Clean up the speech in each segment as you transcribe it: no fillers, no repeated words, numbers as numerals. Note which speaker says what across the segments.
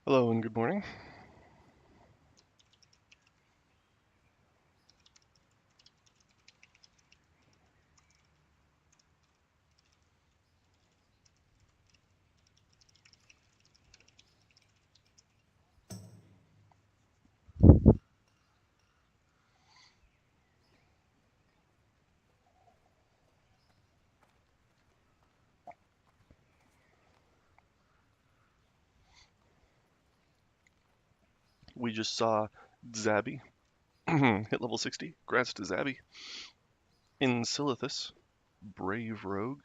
Speaker 1: Hello and good morning. We just saw Zabby hit level 60. Congrats to Zabby. In Silithus, Brave Rogue.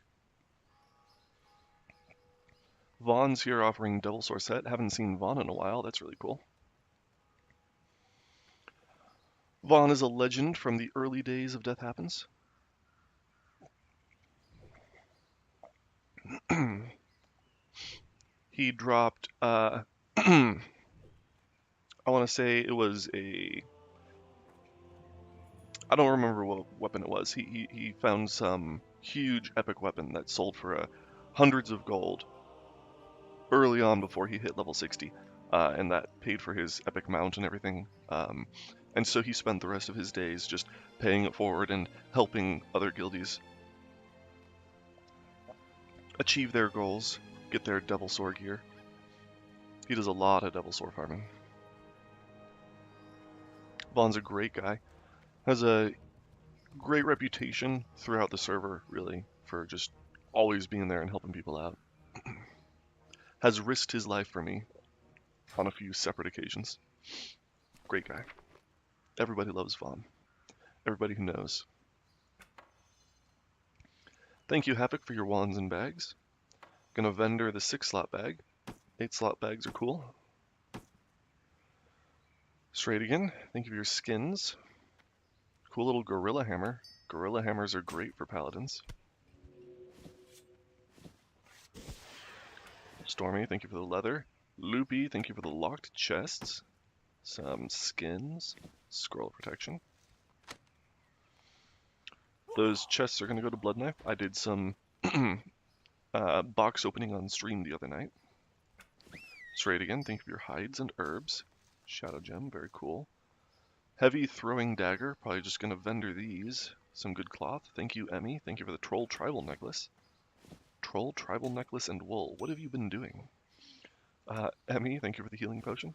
Speaker 1: Vaughn's here offering Devil Sword set. Haven't seen Vaughn in a while. That's really cool. Vaughn is a legend from the early days of Death Happens. He dropped, I want to say it was I don't remember what weapon it was. He found some huge epic weapon that sold for hundreds of gold early on before he hit level 60, and that paid for his epic mount and everything. And so he spent the rest of his days just paying it forward and helping other guildies achieve their goals, get their Devil Sword gear. He does a lot of Devil Sword farming. Vaughn's a great guy. Has a great reputation throughout the server, really, for just always being there and helping people out. Has risked his life for me on a few separate occasions. Great guy. Everybody loves Vaughn. Everybody who knows. Thank you, Havoc, for your wands and bags. Gonna vendor the 6-slot bag. 8-slot bags are cool. Straight again, thank you for your skins. Cool little gorilla hammer. Gorilla hammers are great for paladins. Stormy, thank you for the leather. Loopy, thank you for the locked chests. Some skins. Scroll protection. Those chests are gonna go to Blood Knife. I did some box opening on stream the other night. Straight again, thank you for your hides and herbs. Shadow gem, very cool. Heavy throwing dagger, probably just gonna vendor these. Some good cloth. Thank you, Emmy. Thank you for the troll tribal necklace. Troll tribal necklace and wool. What have you been doing? Emmy, thank you for the healing potion.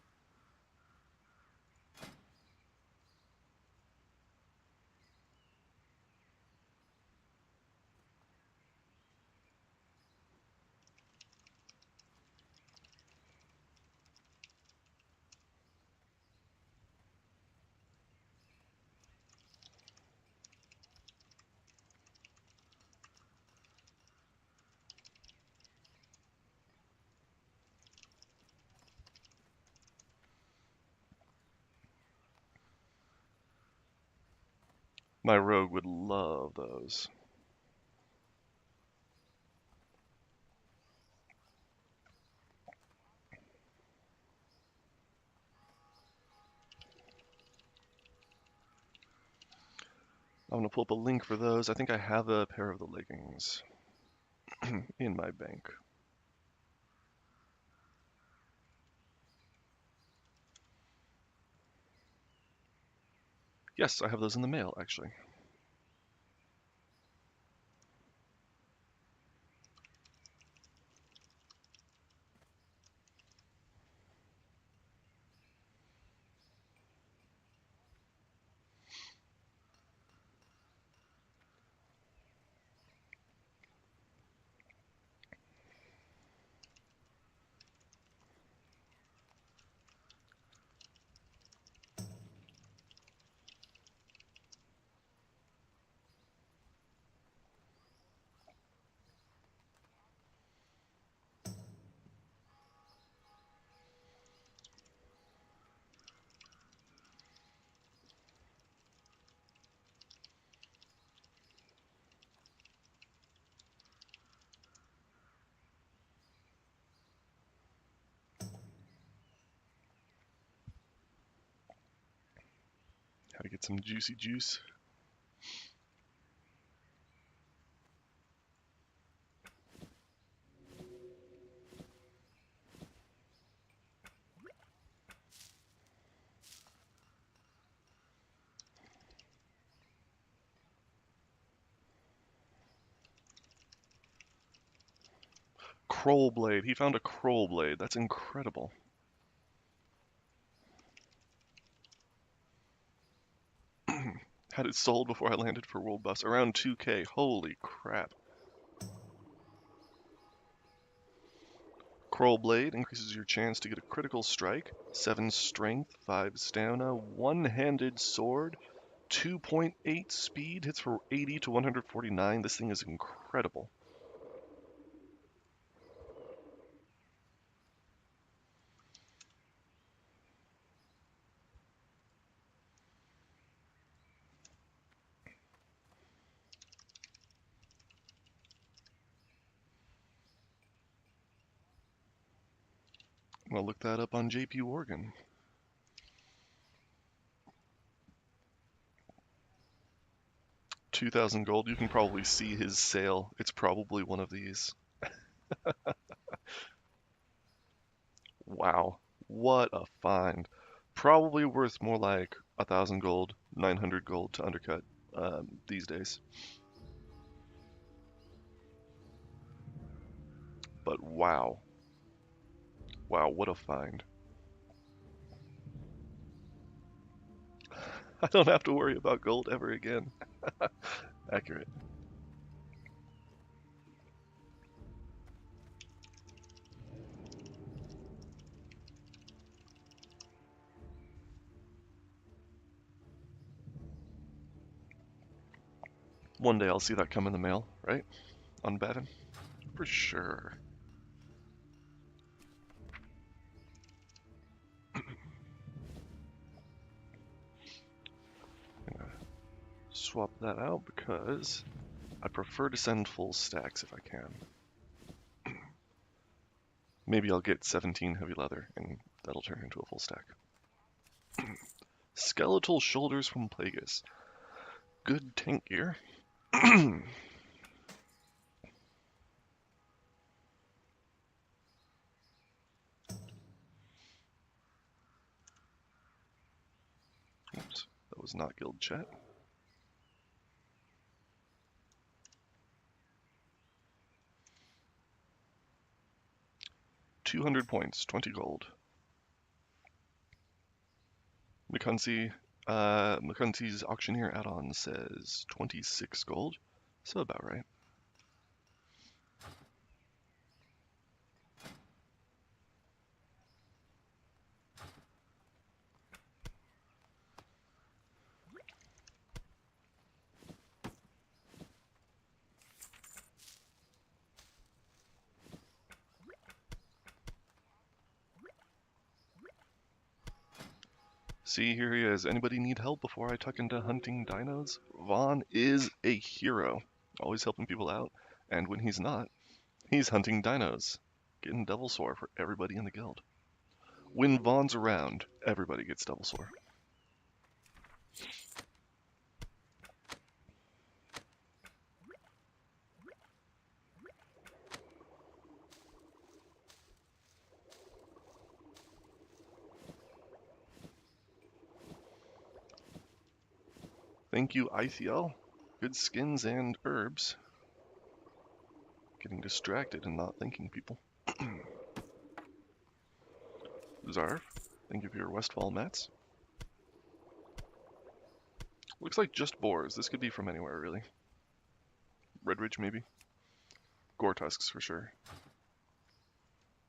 Speaker 1: My rogue would love those. I'm gonna pull up a link for those. I think I have a pair of the leggings in my bank. Yes, I have those in the mail, actually. How to get some juicy juice. Kroll blade. He found a Kroll blade. That's incredible. Had it sold before I landed for World Bus. Around 2K. Holy crap. Kroll blade increases your chance to get a critical strike. 7 strength, 5 stamina, one-handed sword, 2.8 speed, hits for 80 to 149. This thing is incredible. I'm gonna look that up on JP Morgan. $2,000 gold. You can probably see his sale. It's probably one of these. Wow, what a find. Probably worth more like 1,000 gold, 900 gold to undercut these days. But wow. Wow, what a find. I don't have to worry about gold ever again. Accurate. One day I'll see that come in the mail, right? On Bavin? For sure. I'm gonna swap that out because I prefer to send full stacks if I can. Maybe I'll get 17 heavy leather and that'll turn into a full stack. Skeletal shoulders from Plagueis. Good tank gear. Oops, that was not guild chat. 200 points, 20 gold. McCunsey's auctioneer add-on says 26 gold, so about right. See, here he is. Anybody need help before I tuck into hunting dinos? Vaughn is a hero, always helping people out, and when he's not, he's hunting dinos, getting Devil Sore for everybody in the guild. When Vaughn's around, everybody gets Devil Sore. Thank you, Ithiel. Good skins and herbs. Getting distracted and not thanking people. Zarf, thank you for your Westfall mats. Looks like just boars. This could be from anywhere, really. Redridge, maybe. Gore tusks, for sure.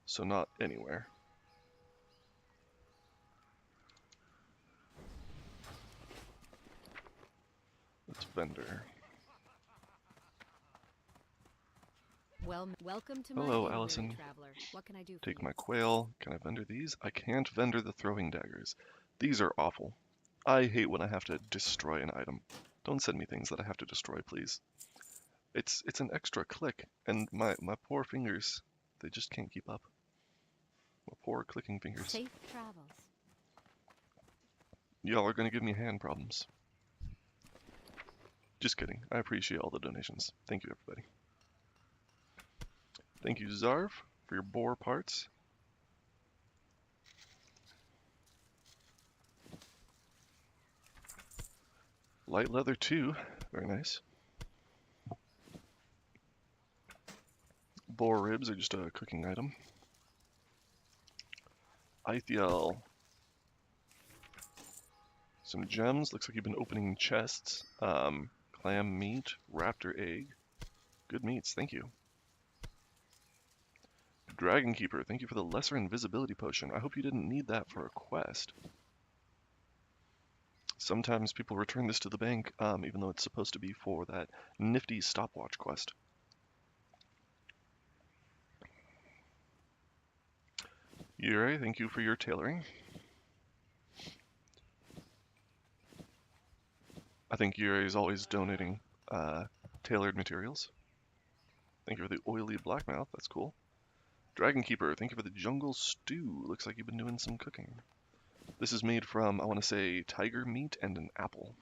Speaker 1: So not anywhere. Let's vendor.
Speaker 2: Welcome to
Speaker 1: Hello,
Speaker 2: my
Speaker 1: Allison.
Speaker 2: traveler. What can I do for
Speaker 1: Take
Speaker 2: you?
Speaker 1: my quail. Can I vendor these? I can't vendor the throwing daggers. These are awful. I hate when I have to destroy an item. Don't send me things that I have to destroy, please. It's an extra click, and my poor fingers, they just can't keep up. My poor clicking fingers.
Speaker 2: Safe travels.
Speaker 1: Y'all are gonna give me hand problems. Just kidding. I appreciate all the donations. Thank you, everybody. Thank you, Zarv, for your boar parts. Light leather too. Very nice. Boar ribs are just a cooking item. Ithiel. Some gems. Looks like you've been opening chests. Clam meat, raptor egg. Good meats, thank you. Dragon Keeper, thank you for the lesser invisibility potion. I hope you didn't need that for a quest. Sometimes people return this to the bank, even though it's supposed to be for that nifty stopwatch quest. Yurei, thank you for your tailoring. I think Yurei is always donating tailored materials. Thank you for the oily blackmouth, that's cool. Dragon Keeper, thank you for the jungle stew. Looks like you've been doing some cooking. This is made from, I want to say, tiger meat and an apple.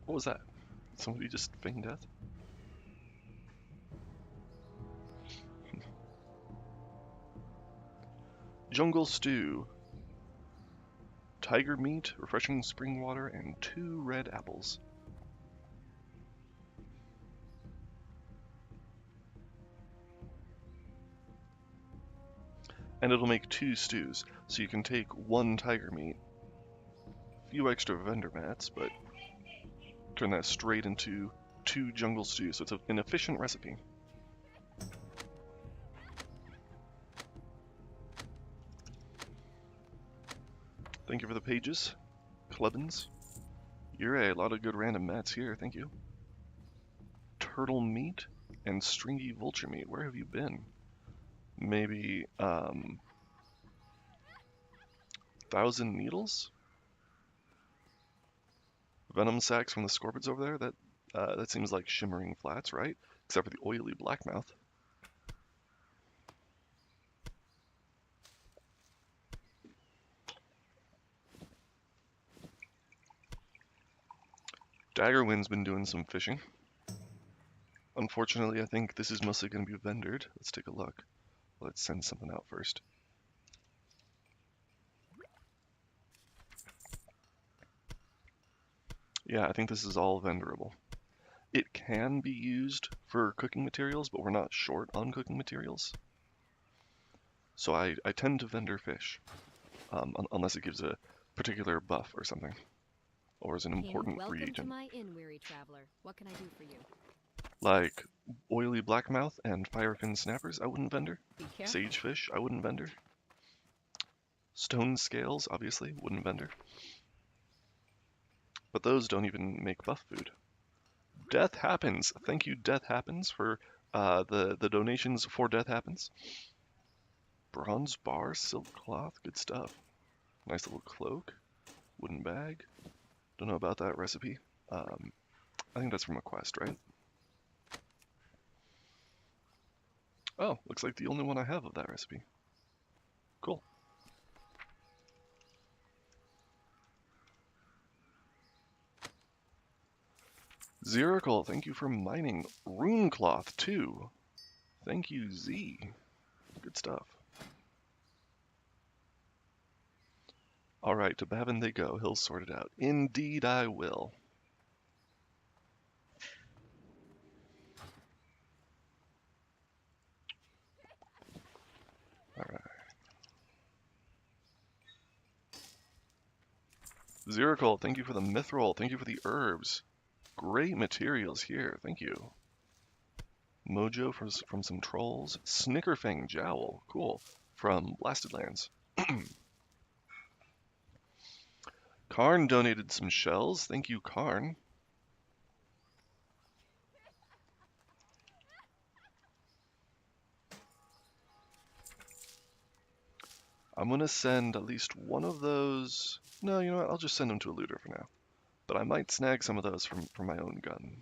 Speaker 1: What was that? Somebody just feigned death? Jungle stew. Tiger meat, refreshing spring water, and 2 red apples. And it'll make 2 stews, so you can take 1 tiger meat, a few extra vendor mats, but turn that straight into 2 jungle stews, so it's an efficient recipe. Thank you for the pages. Clubbins. Yurei, a lot of good random mats here, thank you. Turtle meat and stringy vulture meat. Where have you been? Maybe, 1,000 needles? Venom sacs from the scorpions over there? That seems like shimmering flats, right? Except for the oily blackmouth. Daggerwind's been doing some fishing. Unfortunately, I think this is mostly going to be vendored. Let's take a look. Let's send something out first. Yeah, I think this is all vendorable. It can be used for cooking materials, but we're not short on cooking materials. So I tend to vendor fish, unless it gives a particular buff or something, or is an important reagent.
Speaker 2: Welcome to my inn, weary traveler. What can I do for you?
Speaker 1: Like oily blackmouth and firefin snappers, I wouldn't vendor. Sagefish, I wouldn't vendor. Stone scales, obviously, wouldn't vendor. But those don't even make buff food. Death Happens. Thank you, Death Happens, for the donations for Death Happens. Bronze bar, silk cloth, good stuff. Nice little cloak, wooden bag. Don't know about that recipe. I think that's from a quest, right? Oh, looks like the only one I have of that recipe. Cool. Ziracle, thank you for mining. Rune cloth, too. Thank you, Z. Good stuff. Alright, to Bavin they go. He'll sort it out. Indeed I will. Alright. Ziracle, thank you for the mithril. Thank you for the herbs. Great materials here. Thank you. Mojo from some trolls. Snickerfang jowl. Cool. From Blasted Lands. Karn donated some shells. Thank you, Karn. I'm going to send at least one of those. No, you know what? I'll just send them to a looter for now. But I might snag some of those from my own gun.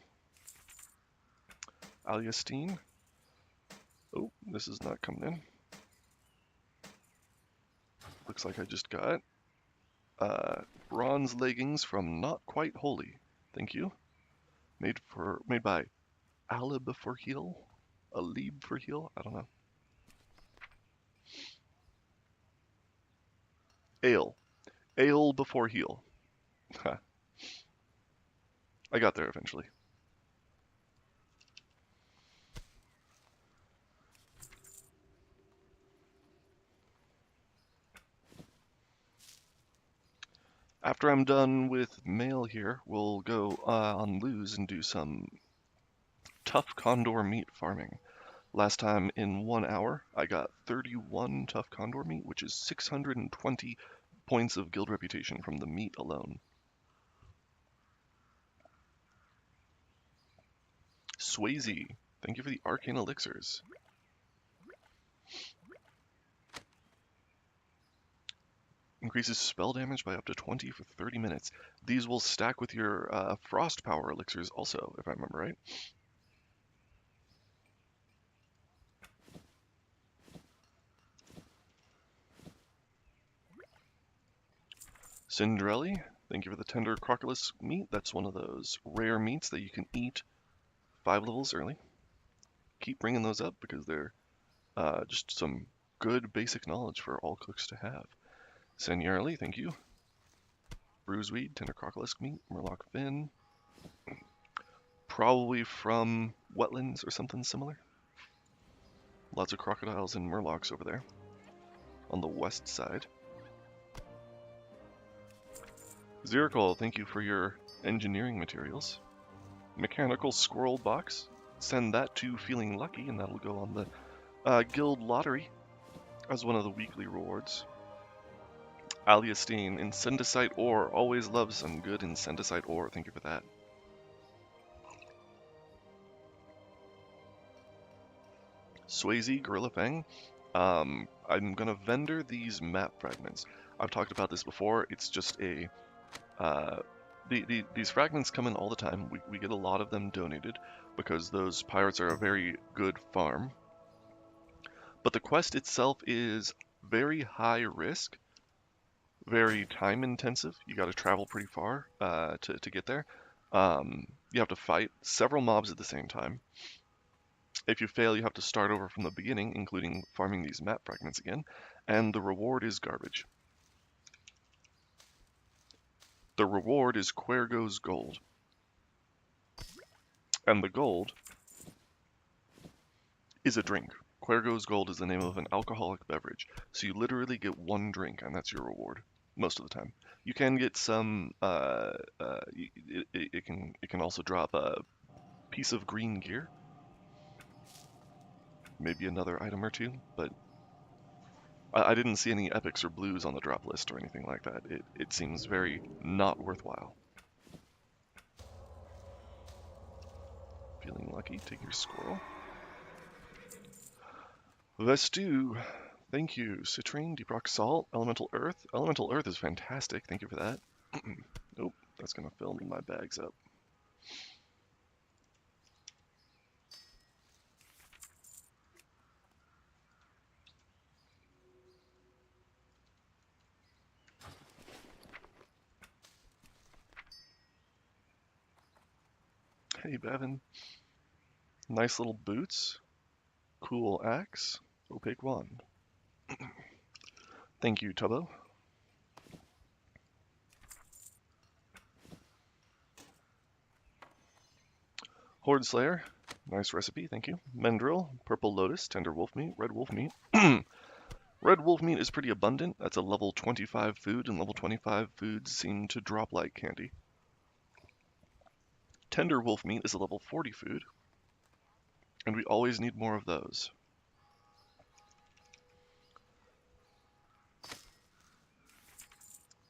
Speaker 1: Aliastine. Oh, this is not coming in. Looks like I just got bronze leggings from Not Quite Holy. Thank you. Made by Alib for heal? Alib for heal? I don't know. Ale. Ale before heal. I got there eventually. After I'm done with mail here, we'll go on Lose and do some tough condor meat farming. Last time in 1 hour, I got 31 tough condor meat, which is 620 points of guild reputation from the meat alone. Swayze, thank you for the arcane elixirs. Increases spell damage by up to 20 for 30 minutes. These will stack with your frost power elixirs also, if I remember right. Cinderelli, thank you for the tender crocodile meat. That's one of those rare meats that you can eat 5 levels early. Keep bringing those up because they're just some good basic knowledge for all cooks to have. Seniorly, thank you. Bruiseweed, tender crocodile meat, murloc fin. Probably from wetlands or something similar. Lots of crocodiles and murlocs over there on the west side. Zirkle, thank you for your engineering materials. Mechanical squirrel box. Send that to Feeling Lucky, and that'll go on the guild lottery as one of the weekly rewards. Aliastine, incendicite ore. Always love some good incendicite ore. Thank you for that. Swayze, Gorilla Fang. I'm gonna vendor these map fragments. I've talked about this before. It's just a these fragments come in all the time. We get a lot of them donated because those pirates are a very good farm. But the quest itself is very high risk, very time intensive. You got to travel pretty far to get there. You have to fight several mobs at the same time. If you fail, you have to start over from the beginning, including farming these map fragments again, and the reward is garbage. The reward is Quergo's gold. And the gold is a drink. Quergo's gold is the name of an alcoholic beverage. So you literally get one drink, and that's your reward most of the time. You can get some. It can also drop a piece of green gear, maybe another item or two, but I didn't see any epics or blues on the drop list or anything like that. It seems very not worthwhile. Feeling lucky, take your squirrel. Vestu, thank you. Citrine, Deep Rock Salt, Elemental Earth. Elemental Earth is fantastic, thank you for that. Nope, that's gonna fill my bags up. Hey, Bavin. Nice little boots. Cool axe. Opaque wand. Thank you, Tubbo. Horde Slayer. Nice recipe, thank you. Mendril. Purple Lotus. Tender wolf meat. Red wolf meat. Red wolf meat is pretty abundant. That's a level 25 food, and level 25 foods seem to drop like candy. Tender wolf meat is a level 40 food, and we always need more of those.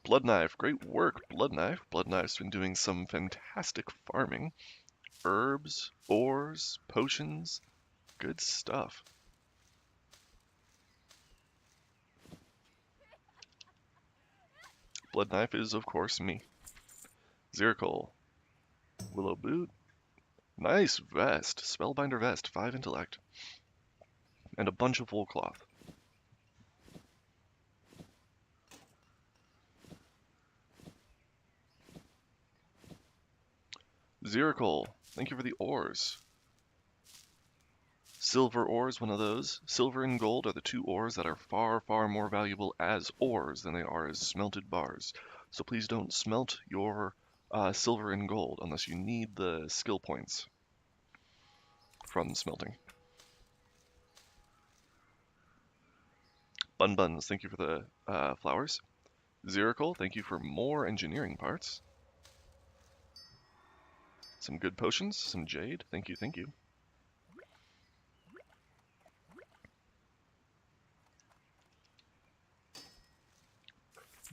Speaker 1: Blood Knife, great work, Blood Knife. Blood Knife's been doing some fantastic farming. Herbs, ores, potions, good stuff. Blood Knife is, of course, me. Zirkle, Willow Boot, nice vest, Spellbinder vest, 5 intellect, and a bunch of wool cloth. Zirkle, thank you for the ores. Silver ore is one of those. Silver and gold are the two ores that are far, far more valuable as ores than they are as smelted bars. So please don't smelt your silver and gold unless you need the skill points from smelting. Bun Buns, thank you for the flowers. Ziracle, thank you for more engineering parts. Some good potions, some jade, thank you, thank you.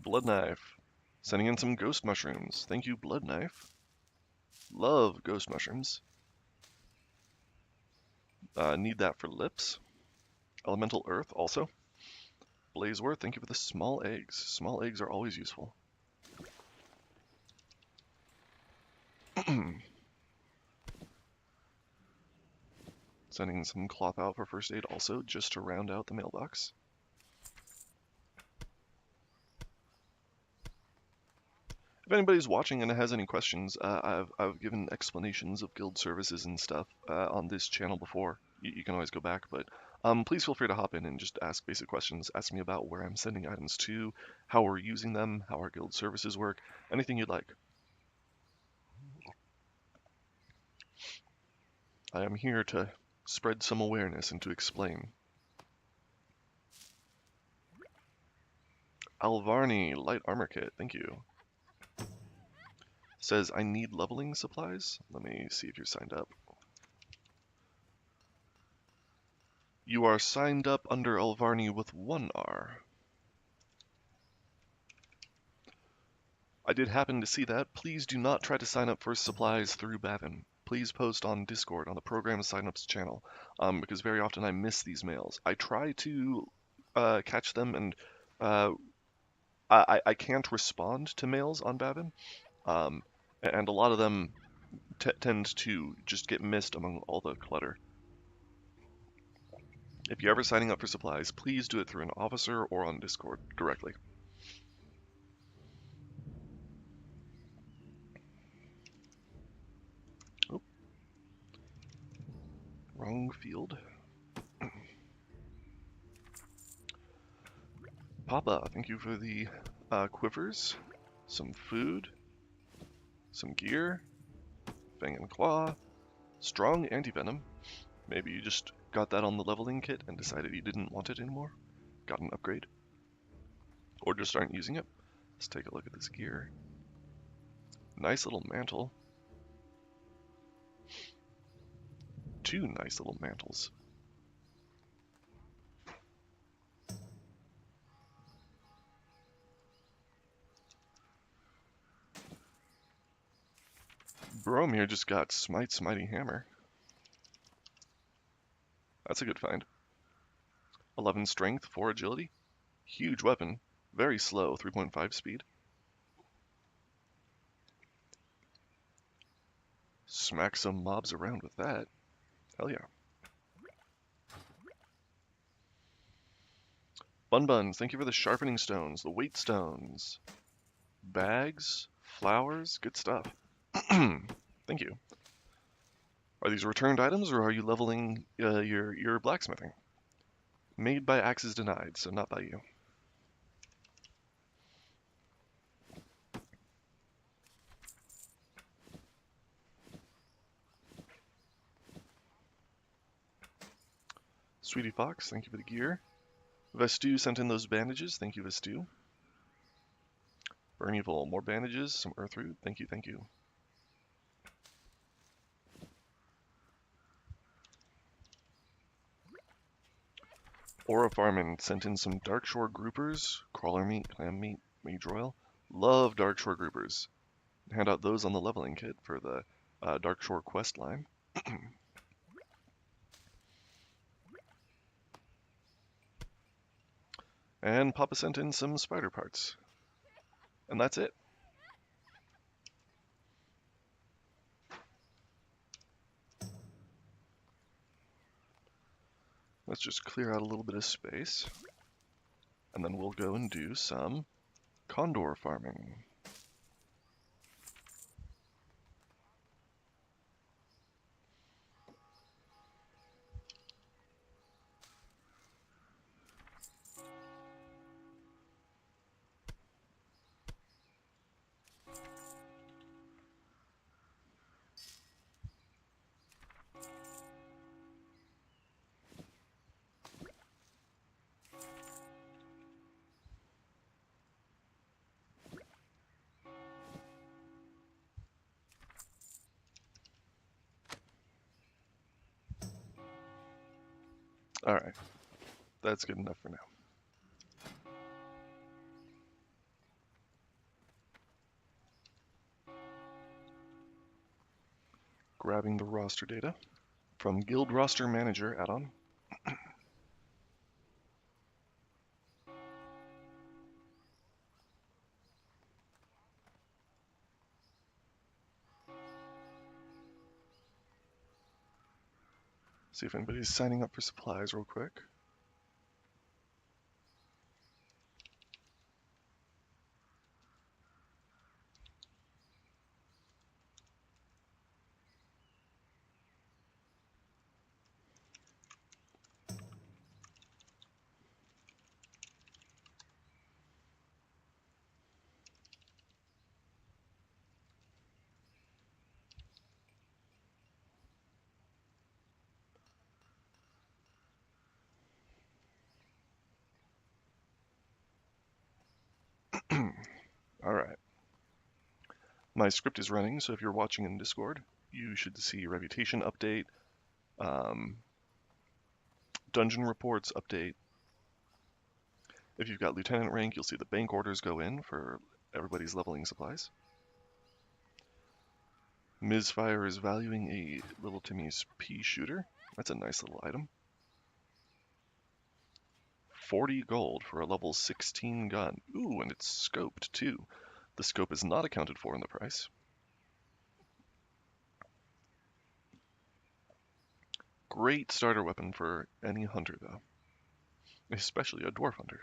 Speaker 1: Blood Knife, sending in some ghost mushrooms. Thank you, Blood Knife. Love ghost mushrooms. Need that for lips. Elemental Earth also. Blazeworth, thank you for the small eggs. Small eggs are always useful. Sending some cloth out for first aid also, just to round out the mailbox. If anybody's watching and has any questions, I've given explanations of guild services and stuff on this channel before. You can always go back, but please feel free to hop in and just ask basic questions. Ask me about where I'm sending items to, how we're using them, how our guild services work, anything you'd like. I am here to spread some awareness and to explain. Alvarni, light armor kit, thank you. Says, I need leveling supplies. Let me see if you're signed up. You are signed up under Alvarni with 1R. I did happen to see that. Please do not try to sign up for supplies through Bavin. Please post on Discord on the program signups channel, because very often I miss these mails. I try to catch them, and I can't respond to mails on Bavin, and a lot of them tend to just get missed among all the clutter. If you're ever signing up for supplies, please do it through an officer or on Discord directly. Oh. Wrong field. Papa, thank you for the quivers, some food, some gear, Fang and Claw, strong anti-venom. Maybe you just got that on the leveling kit and decided you didn't want it anymore. Got an upgrade. Or just aren't using it. Let's take a look at this gear. Nice little mantle. Two nice little mantles. Boromir just got Smite's Mighty Hammer. That's a good find. 11 strength, 4 agility. Huge weapon. Very slow, 3.5 speed. Smack some mobs around with that. Hell yeah. Bun Buns, thank you for the sharpening stones, the weight stones. Bags, flowers, good stuff. Thank you. Are these returned items, or are you leveling your blacksmithing? Made by Axes Denied, so not by you. Sweetie Fox, thank you for the gear. Vestu sent in those bandages, thank you, Vestu. Burn Evil, more bandages, some Earthroot, thank you, thank you. Aura Farman sent in some Darkshore groupers, crawler meat, clam meat, mage royal. Love Darkshore groupers. Hand out those on the leveling kit for the Darkshore quest line. And Papa sent in some spider parts. And that's it. Let's just clear out a little bit of space. And then we'll go and do some condor farming. Alright, that's good enough for now. Grabbing the roster data from Guild Roster Manager add-on. See if anybody's signing up for supplies real quick. Alright. My script is running, so if you're watching in Discord, you should see reputation update, dungeon reports update. If you've got lieutenant rank, you'll see the bank orders go in for everybody's leveling supplies. Ms. Fire is valuing a little Timmy's pea shooter. That's a nice little item. 40 gold for a level 16 gun. Ooh, and it's scoped too. The scope is not accounted for in the price. Great starter weapon for any hunter, though. Especially a dwarf hunter.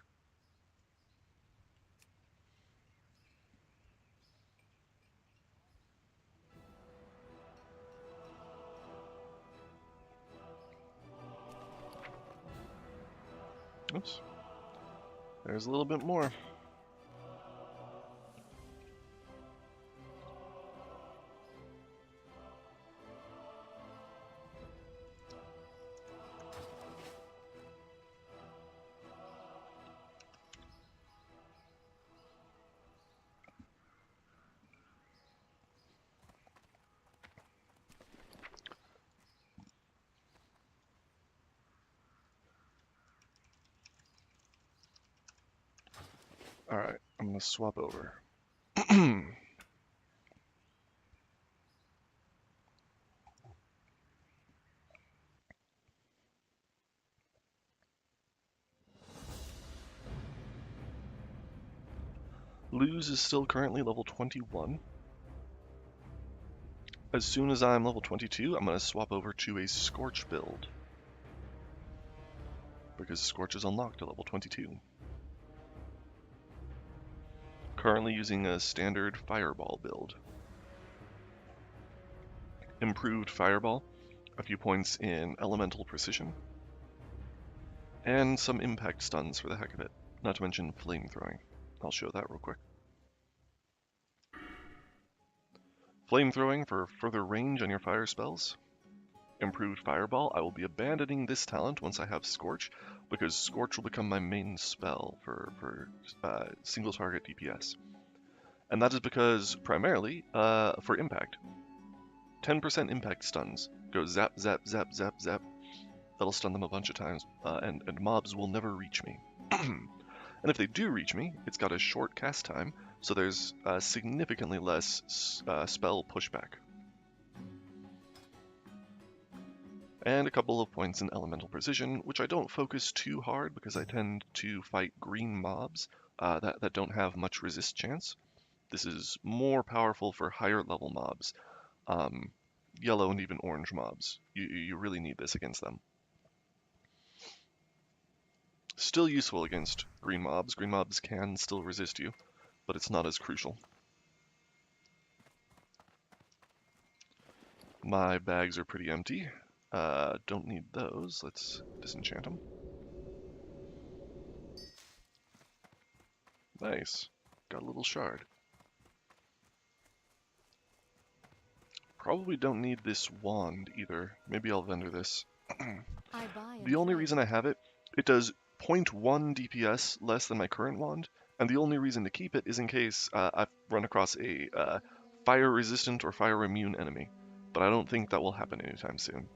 Speaker 1: Oops. There's a little bit more. Alright, I'm gonna swap over. Luz is still currently level 21. As soon as I'm level 22, I'm going to swap over to a Scorch build. Because Scorch is unlocked at level 22. Currently using a standard Fireball build. Improved Fireball, a few points in Elemental Precision, and some impact stuns for the heck of it, not to mention Flamethrowing. I'll show that real quick. Flamethrowing for further range on your fire spells. Improved Fireball, I will be abandoning this talent once I have Scorch, because Scorch will become my main spell for single target DPS. And that is because, primarily, for impact. 10% impact stuns. Go zap, zap, zap, zap, zap. That'll stun them a bunch of times, and mobs will never reach me. And if they do reach me, it's got a short cast time, so there's significantly less spell pushback. And a couple of points in Elemental Precision, which I don't focus too hard because I tend to fight green mobs that don't have much resist chance. This is more powerful for higher level mobs, yellow and even orange mobs. You really need this against them. Still useful against green mobs. Green mobs can still resist you, but it's not as crucial. My bags are pretty empty. Don't need those. Let's disenchant them. Nice. Got a little shard. Probably don't need this wand either. Maybe I'll vendor this. The only reason I have it, it does 0.1 DPS less than my current wand, and the only reason to keep it is in case I run across a fire-resistant or fire-immune enemy, but I don't think that will happen anytime soon.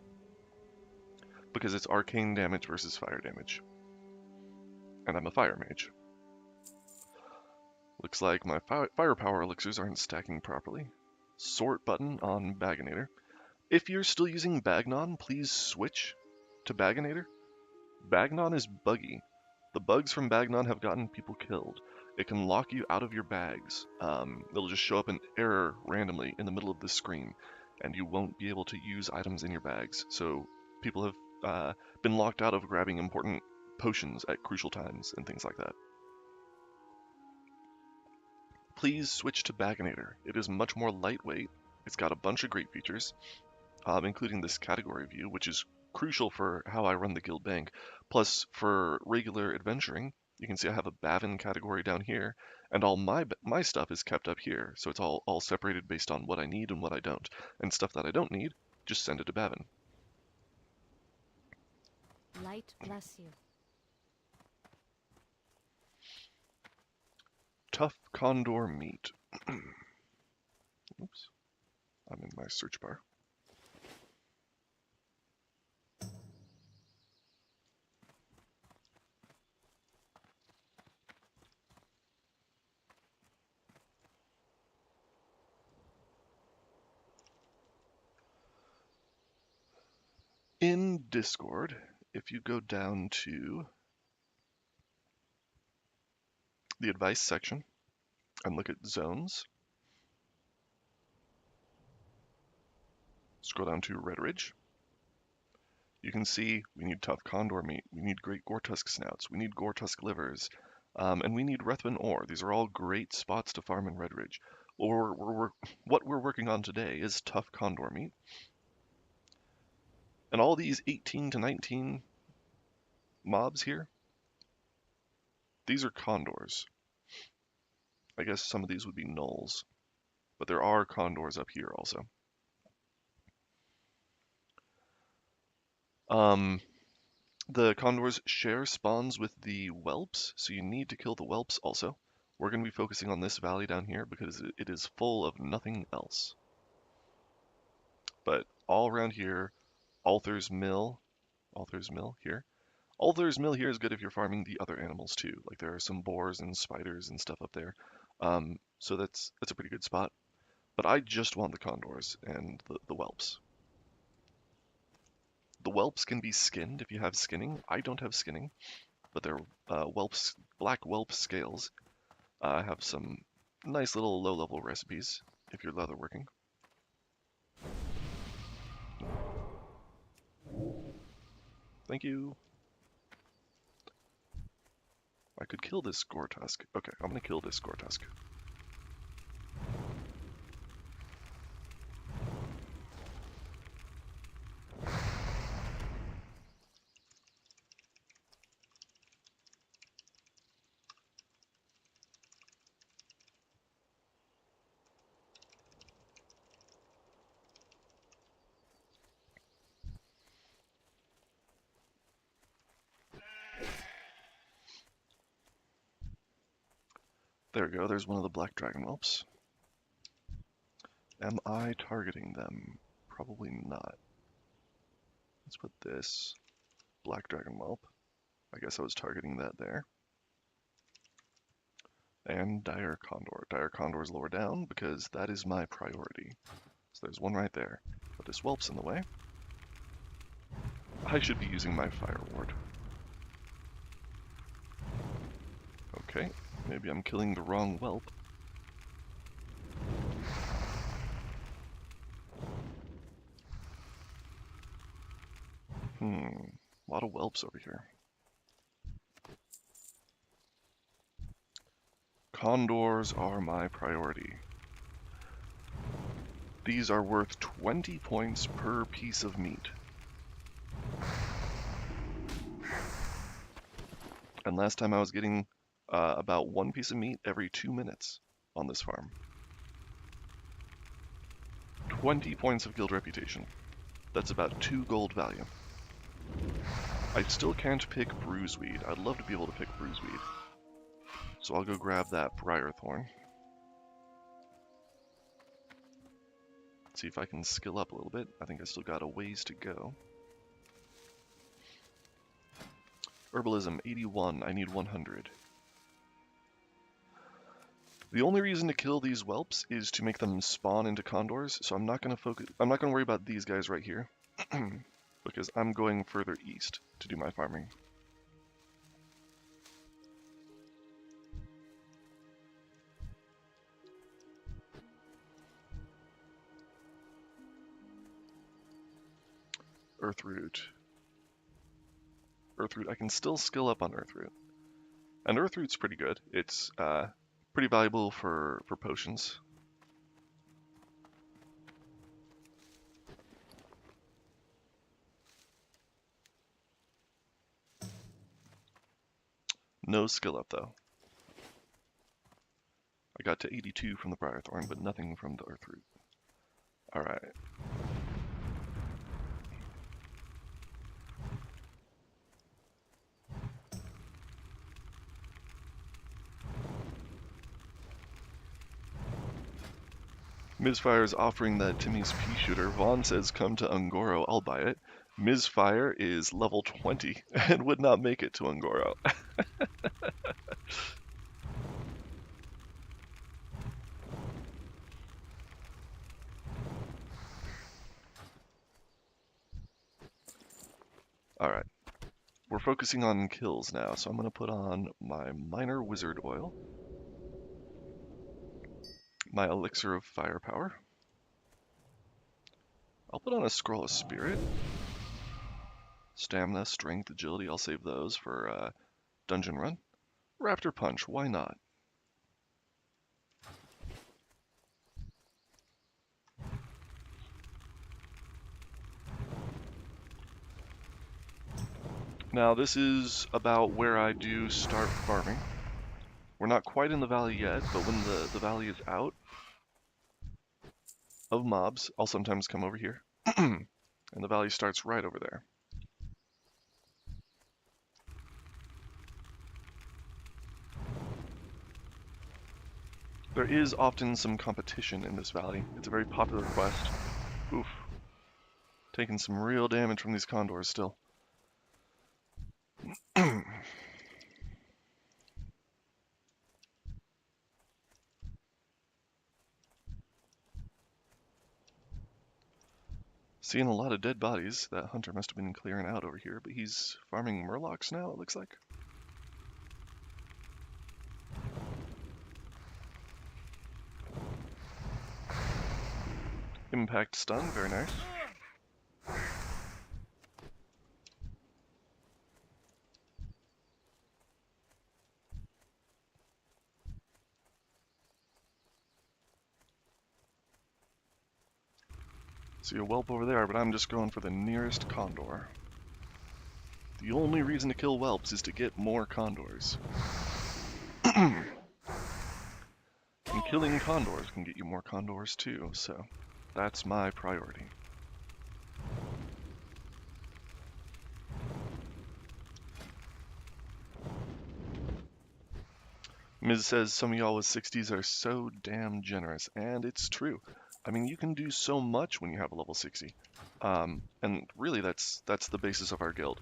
Speaker 1: because it's arcane damage versus fire damage. And I'm a fire mage. Looks like my firepower elixirs aren't stacking properly. Sort button on Baginator. If you're still using Bagnon, please switch to Baginator. Bagnon is buggy. The bugs from Bagnon have gotten people killed. It can lock you out of your bags. It'll just show up an error randomly in the middle of the screen, and you won't be able to use items in your bags. So people have been locked out of grabbing important potions at crucial times and things like that. Please switch to Baginator. It is much more lightweight. It's got a bunch of great features, including this category view, which is crucial for how I run the guild bank. Plus, for regular adventuring, you can see I have a Bavin category down here, and all my stuff is kept up here. So it's all separated based on what I need and what I don't. And stuff that I don't need, just send it to Bavin.
Speaker 2: Light bless you.
Speaker 1: Tough condor meat. Oops. I'm in my search bar. In Discord, if you go down to the advice section and look at zones, scroll down to Red Ridge, you can see we need tough condor meat, we need great Gortusk snouts, we need Gortusk livers, and we need Rethvin ore. These are all great spots to farm in Red Ridge. What we're working on today is tough condor meat. And all these 18 to 19 mobs here, these are condors. I guess some of these would be gnolls, but there are condors up here also. The condors share spawns with the whelps, so you need to kill the whelps also. We're going to be focusing on this valley down here because it is full of nothing else. But all around here, Alther's Mill here. Alther's Mill here is good if you're farming the other animals too. Like there are some boars and spiders and stuff up there. So that's a pretty good spot. But I just want the condors and the whelps. The whelps can be skinned if you have skinning. I don't have skinning, but they're black whelp scales. Have some nice little low-level recipes if you're leatherworking. Thank you. I could kill this Gortusk. Okay, I'm gonna kill this Gortusk. There we go, there's one of the black dragon whelps. Am I targeting them? Probably not. Let's put this black dragon whelp. I guess I was targeting that there. And dire condor. Dire condor's lower down because that is my priority. So there's one right there. But this whelp's in the way. I should be using my fire ward. Okay, maybe I'm killing the wrong whelp. A lot of whelps over here. Condors are my priority. These are worth 20 points per piece of meat. And last time I was getting about one piece of meat every 2 minutes on this farm. 20 points of guild reputation. That's about 2 gold value. I still can't pick bruiseweed. I'd love to be able to pick bruiseweed. So I'll go grab that briarthorn. See if I can skill up a little bit. I think I still got a ways to go. Herbalism, 81. I need 100. The only reason to kill these whelps is to make them spawn into condors, so I'm not going to worry about these guys right here, because I'm going further east to do my farming. Earthroot. Earthroot, I can still skill up on Earthroot. And Earthroot's pretty good. It's pretty valuable for potions. No skill up though. I got to 82 from the Briarthorn, but nothing from the Earthroot. Alright. Misfire is offering that Timmy's pea shooter. Vaughn says come to Ungoro, I'll buy it. Misfire is level 20 and would not make it to Ungoro. Alright, we're focusing on kills now, so I'm going to put on my Minor Wizard Oil, my Elixir of Firepower. I'll put on a Scroll of Spirit. Stamina, Strength, Agility, I'll save those for Dungeon Run. Raptor Punch, why not? Now this is about where I do start farming. We're not quite in the valley yet, but when the valley is out of mobs, I'll sometimes come over here. And the valley starts right over there. There is often some competition in this valley. It's a very popular quest. Oof. Taking some real damage from these condors still. Seeing a lot of dead bodies. That hunter must have been clearing out over here, but he's farming murlocs now, it looks like. Impact stun, very nice. See a whelp over there, but I'm just going for the nearest condor. The only reason to kill whelps is to get more condors. And killing condors can get you more condors too, so that's my priority. Miz says some of y'all with 60s are so damn generous, and it's true. I mean, you can do so much when you have a level 60. And really that's the basis of our guild.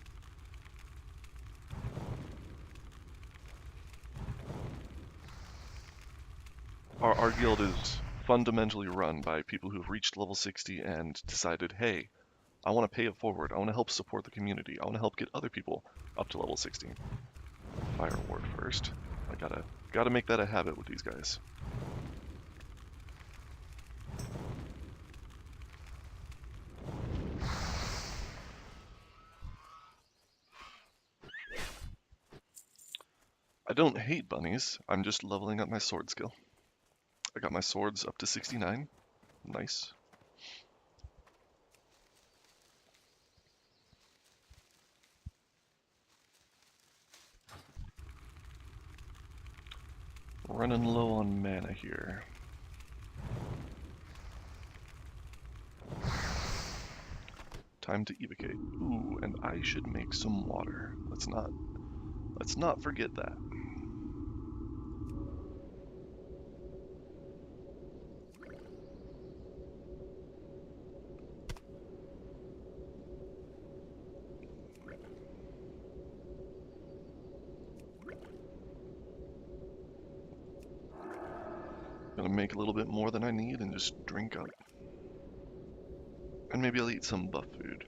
Speaker 1: Our guild is fundamentally run by people who've reached level 60 and decided, hey, I want to pay it forward. I want to help support the community. I want to help get other people up to level 60. Fire ward first. I gotta make that a habit with these guys. I don't hate bunnies. I'm just leveling up my sword skill. I got my swords up to 69. Nice. Running low on mana here. Time to evocate. Ooh, and I should make some water. Let's not forget that. Gonna make a little bit more than I need and just drink up. And maybe I'll eat some buff food.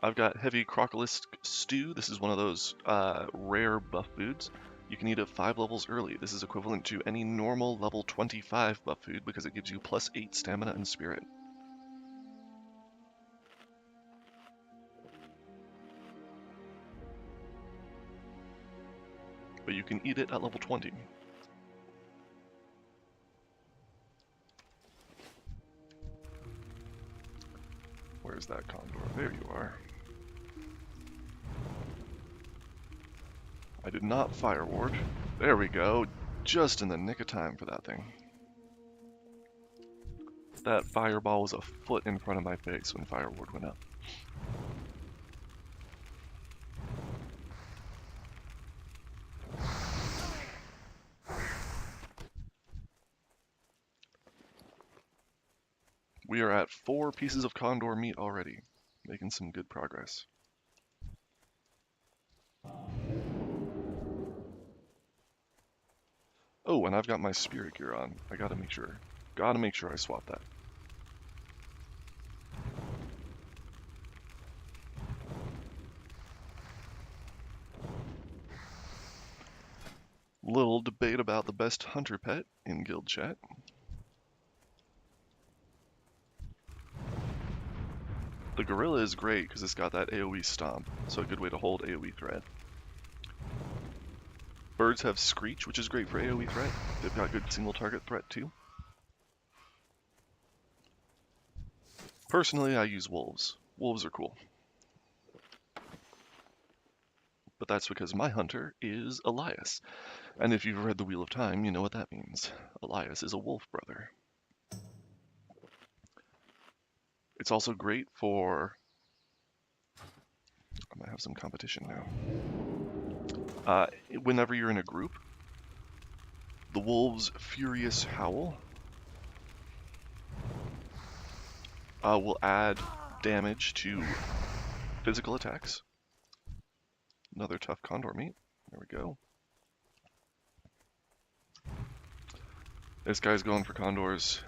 Speaker 1: I've got heavy crocolisk stew. This is one of those rare buff foods. You can eat it 5 levels early. This is equivalent to any normal level 25 buff food because it gives you +8 stamina and spirit. But you can eat it at level 20. Where's that condor? There you are. I did not fire ward. There we go. Just in the nick of time for that thing. That fireball was a foot in front of my face when fire ward went up. We are at 4 pieces of condor meat already, making some good progress. Oh, and I've got my spirit gear on. I gotta make sure I swap that. Little debate about the best hunter pet in guild chat. The gorilla is great because it's got that AoE stomp, so a good way to hold AoE threat. Birds have screech, which is great for AoE threat. They've got good single target threat too. Personally, I use wolves. Wolves are cool. But that's because my hunter is Elias. And if you've read The Wheel of Time, you know what that means. Elias is a wolf brother. It's also great for... I might have some competition now. Whenever you're in a group, the wolves' furious howl will add damage to physical attacks. Another tough condor meat. There we go. This guy's going for condors.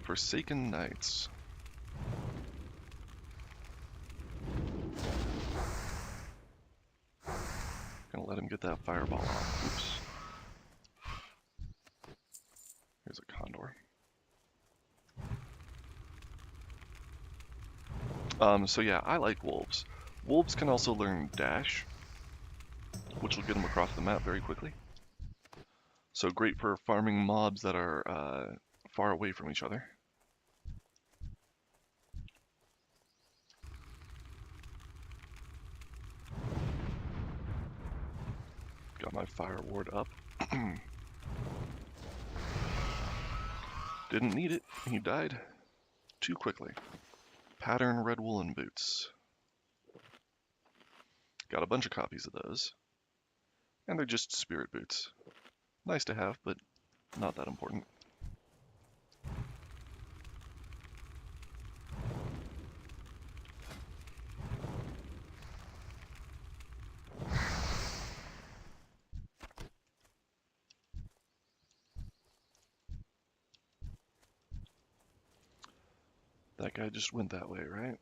Speaker 1: Forsaken Knights. Gonna let him get that fireball off. Oops. Here's a condor. So yeah, I like wolves. Wolves can also learn dash, which will get them across the map very quickly. So great for farming mobs that are far away from each other. Got my fire ward up. Didn't need it. He died too quickly. Pattern red woolen boots. Got a bunch of copies of those. And they're just spirit boots. Nice to have, but not that important. That guy just went that way, right?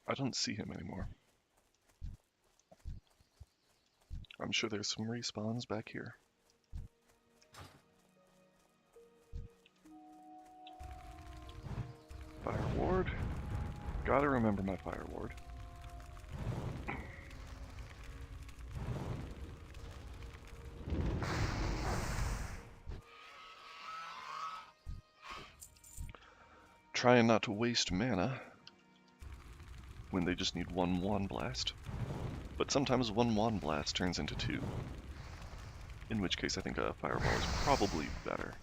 Speaker 1: I don't see him anymore. I'm sure there's some respawns back here. Fire ward. Gotta remember my fire ward. Trying not to waste mana when they just need one wand blast. But sometimes one wand blast turns into 2. In which case I think a fireball is probably better.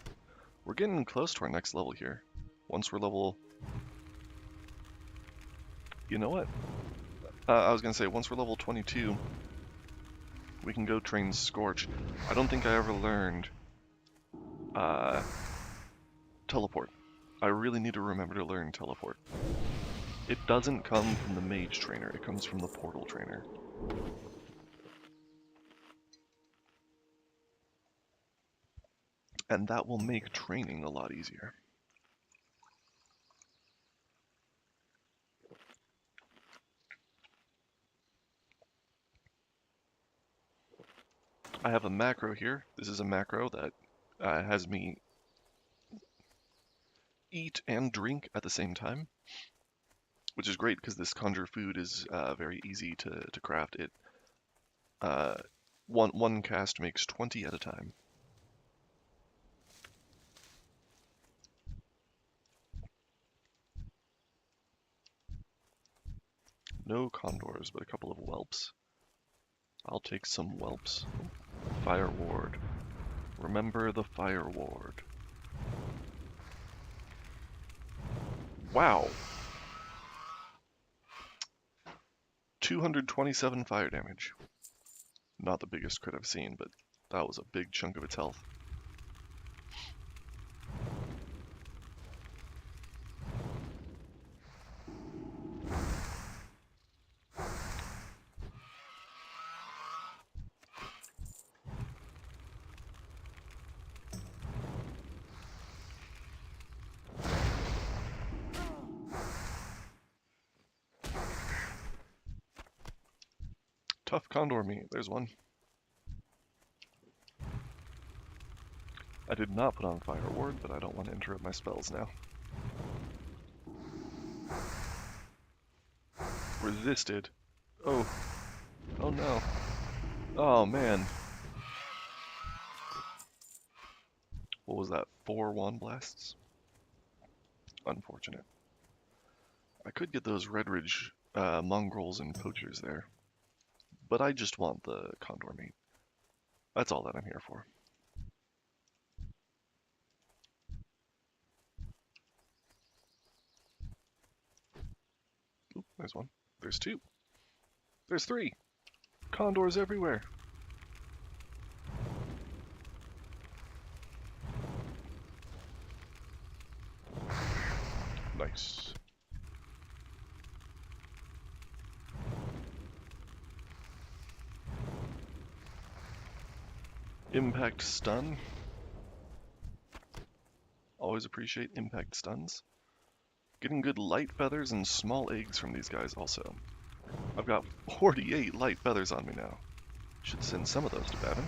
Speaker 1: We're getting close to our next level here. Once we're level... You know what? I was gonna say, once we're level 22, we can go train Scorch. I don't think I ever learned teleport. I really need to remember to learn teleport. It doesn't come from the mage trainer, it comes from the portal trainer. and that will make training a lot easier. I have a macro here. This is a macro that has me eat and drink at the same time, which is great because this conjure food is very easy to craft. It uh, one cast makes 20 at a time. No condors, but a couple of whelps. I'll take some whelps. Fire ward. Remember the fire ward. Wow. 227 fire damage. Not the biggest crit I've seen, but that was a big chunk of its health. Tough condor meat, there's one. I did not put on fire ward, but I don't want to interrupt my spells now. Resisted. Oh. Oh no. Oh man. What was that? 4 wand blasts? Unfortunate. I could get those Redridge mongrels and poachers there, but I just want the condor meat. That's all that I'm here for. Oop, there's one. There's two. There's three. Condors everywhere. Nice. Impact stun. Always appreciate impact stuns. Getting good light feathers and small eggs from these guys also. I've got 48 light feathers on me now. Should send some of those to Bavin.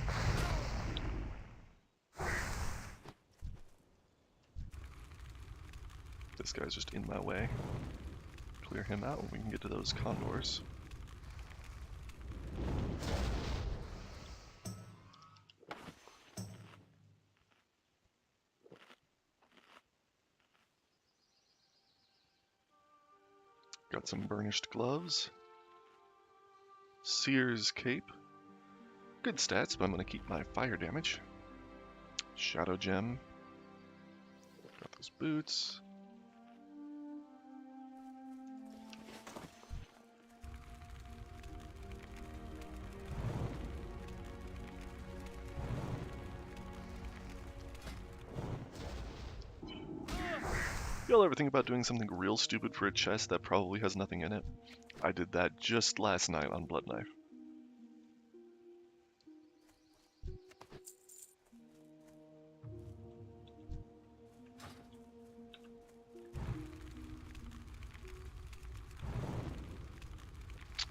Speaker 1: This guy's just in my way. Clear him out and we can get to those condors. Got some burnished gloves. Seer's cape. Good stats, but I'm going to keep my fire damage. Shadow gem. Got those boots. Y'all ever think about doing something real stupid for a chest that probably has nothing in it? I did that just last night on Blood Knife.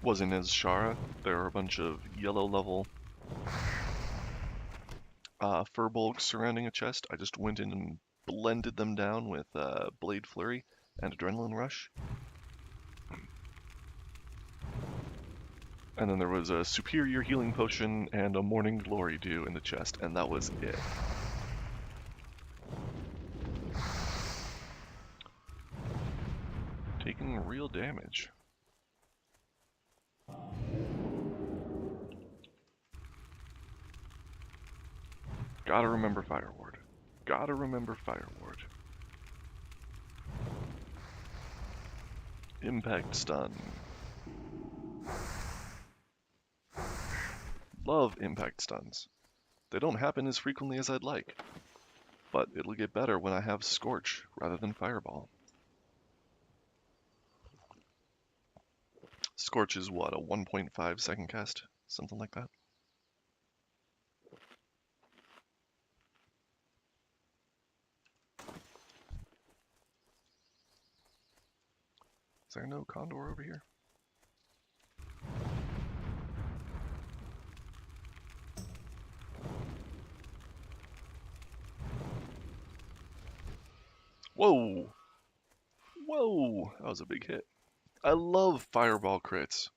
Speaker 1: Wasn't as Shara. There are a bunch of yellow level fur bulks surrounding a chest. I just went in and blended them down with Blade Flurry and Adrenaline Rush. And then there was a Superior Healing Potion and a Morning Glory Dew in the chest, and that was it. Taking real damage. Gotta remember Fire Ward. Gotta remember Fire Ward. Impact Stun. Love impact stuns. They don't happen as frequently as I'd like, but it'll get better when I have Scorch rather than Fireball. Scorch is what, a 1.5 second cast? Something like that. Is there no condor over here? Whoa! Whoa! That was a big hit. I love fireball crits.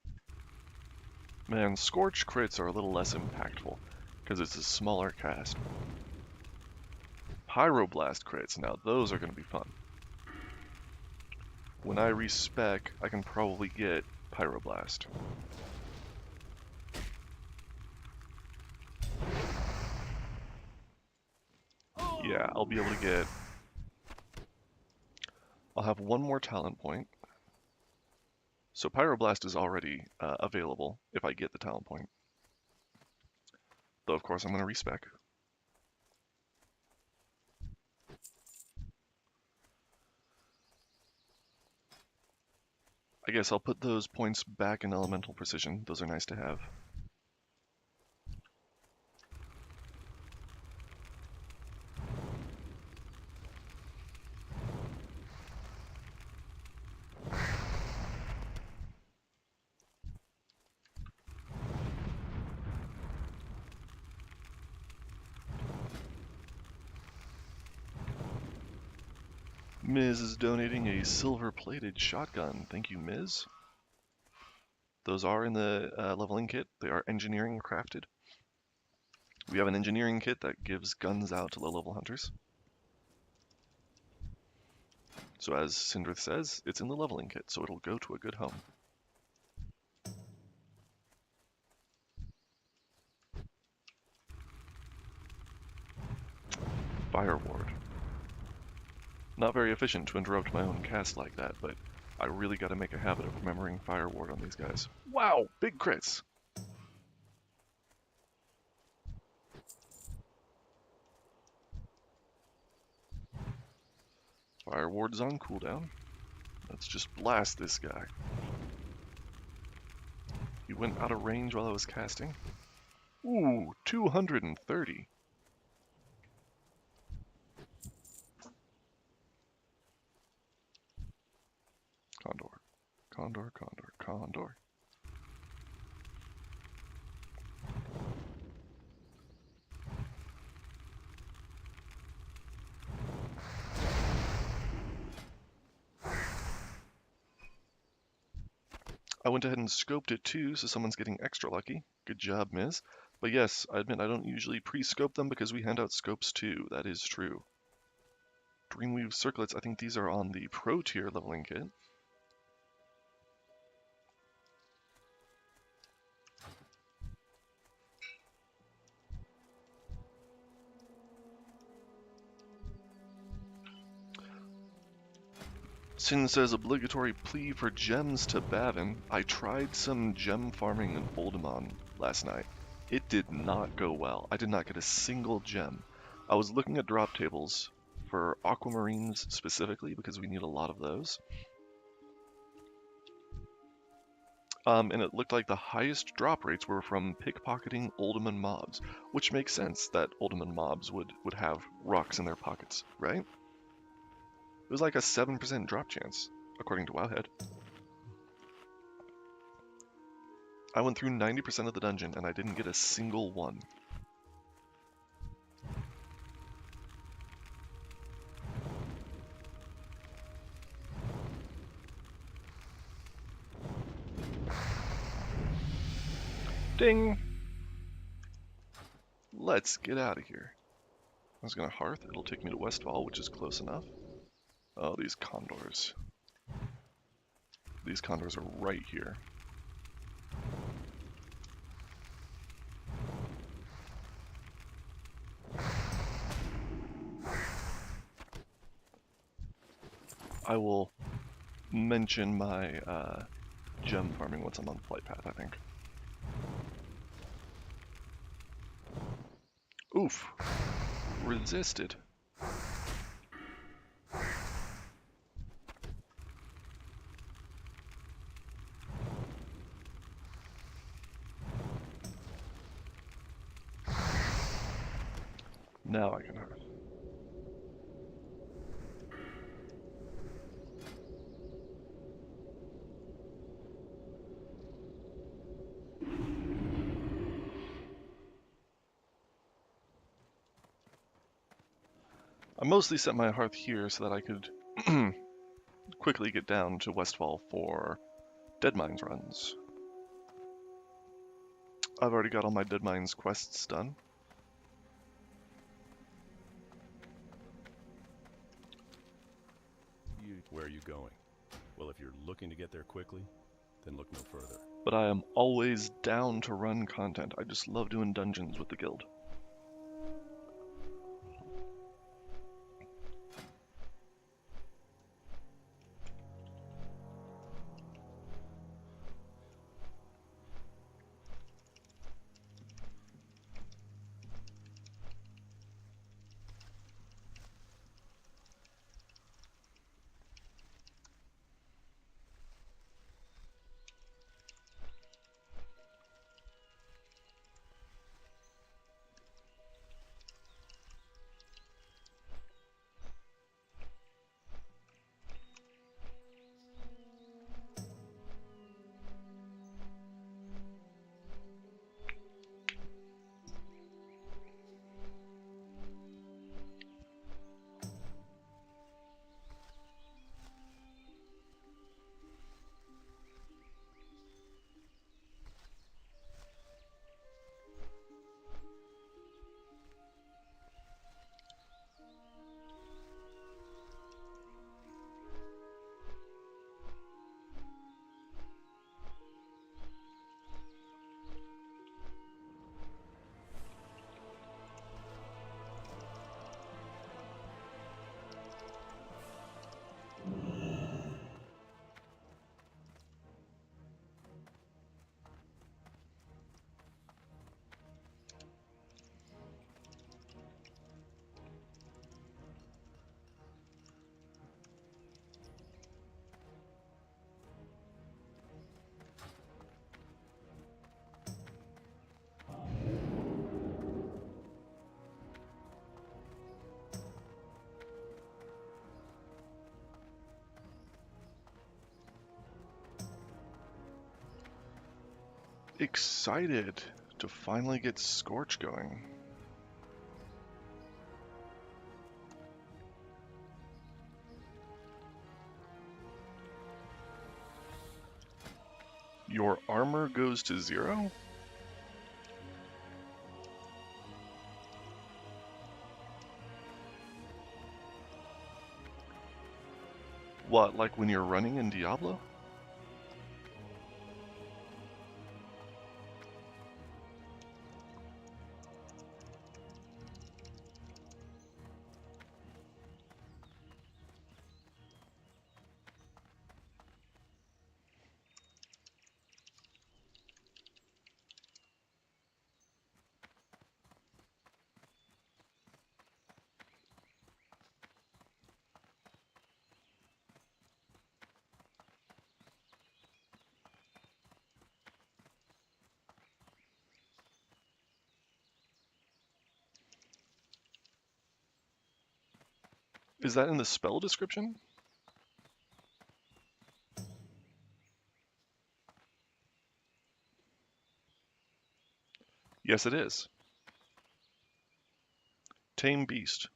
Speaker 1: Man, scorch crits are a little less impactful because it's a smaller cast. Pyroblast crits, now those are going to be fun. When I respec, I can probably get Pyroblast. Yeah, I'll be able to get... I'll have one more talent point. So Pyroblast is already available if I get the talent point. Though of course I'm going to respec. I guess I'll put those points back in Elemental Precision. Those are nice to have. Ms. is donating a silver-plated shotgun. Thank you, Ms. Those are in the leveling kit. They are engineering crafted. We have an engineering kit that gives guns out to low-level hunters. So as Sindrith says, it's in the leveling kit, so it'll go to a good home. Fire Ward. Not very efficient to interrupt my own cast like that, but I really got to make a habit of remembering Fire Ward on these guys. Wow, big crits! Fire Ward is on cooldown. Let's just blast this guy. He went out of range while I was casting. Ooh, 230. Condor. Condor, condor, condor. I went ahead and scoped it too, so someone's getting extra lucky. Good job, Ms. But yes, I admit I don't usually pre-scope them because we hand out scopes too. That is true. Dreamweave circlets, I think these are on the Pro tier leveling kit. Sin says obligatory plea for gems to Bavin. I tried some gem farming in Oldemon last night. It did not go well. I did not get a single gem. I was looking at drop tables for aquamarines specifically because we need a lot of those. And it looked like the highest drop rates were from pickpocketing Oldemon mobs, which makes sense that Oldemon mobs would have rocks in their pockets, right? It was like a 7% drop chance, according to Wowhead. I went through 90% of the dungeon and I didn't get a single one. Ding! Let's get out of here. I was gonna hearth, it'll take me to Westfall, which is close enough. Oh, these condors. These condors are right here. I will mention my gem farming once I'm on the flight path, I think. Oof. Resisted. Now I can hearth. I mostly set my hearth here so that I could quickly get down to Westfall for Dead Mines runs. I've already got all my Dead Mines quests done.
Speaker 3: Where are you going? Well, if you're looking to get there quickly, then look no further.
Speaker 1: But I am always down to run content. I just love doing dungeons with the guild. Excited to finally get Scorch going. Your armor goes to 0? What, like when you're running in Diablo? Is that in the spell description? Yes, it is. Tame Beast.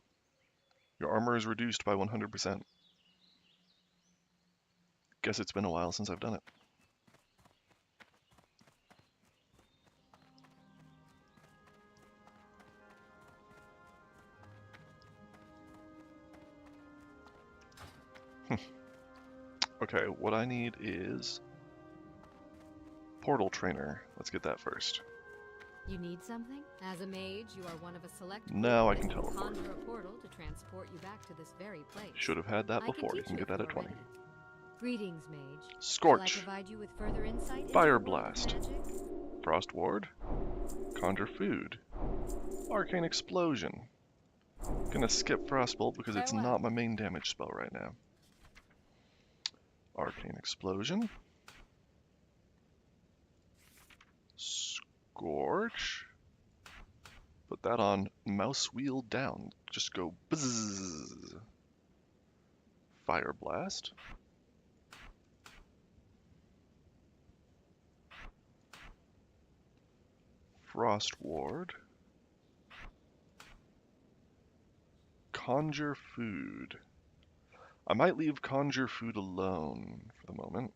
Speaker 1: Your armor is reduced by 100%. Guess it's been a while since I've done it. Okay, what I need is Portal Trainer. Let's get that first.
Speaker 2: You need something? As a mage, you are one of a select
Speaker 1: Now I
Speaker 2: group
Speaker 1: can
Speaker 2: that
Speaker 1: teleport.
Speaker 2: conjure a portal to transport you back to this very place.
Speaker 1: Should have had that
Speaker 2: I
Speaker 1: before. You
Speaker 2: teach
Speaker 1: can get
Speaker 2: if
Speaker 1: that
Speaker 2: you
Speaker 1: at
Speaker 2: are
Speaker 1: 20.
Speaker 2: ready. Greetings, mage. Shall I
Speaker 1: Scorch.
Speaker 2: provide you with further insight into
Speaker 1: Fire
Speaker 2: the world of
Speaker 1: Blast.
Speaker 2: magic?
Speaker 1: Frost Ward. Conjure Food. Arcane Explosion. Gonna skip Frostbolt because it's
Speaker 2: Farewell.
Speaker 1: not my main damage spell right now. Arcane Explosion. Scorch. Put that on mouse wheel down. Just go bzzz. Fire Blast. Frost Ward. conjure food. I might leave conjure food alone for the moment,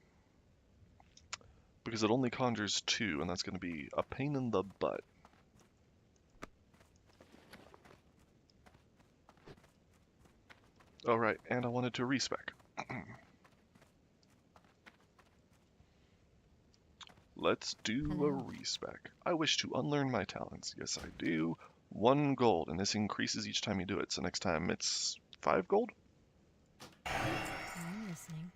Speaker 1: because it only conjures 2, and that's going to be a pain in the butt. Oh right, and I wanted to respec. Let's do a respec. I wish to unlearn my talents. Yes, I do. 1 gold, and this increases each time you do it. So next time it's 5 gold?
Speaker 2: I'm listening.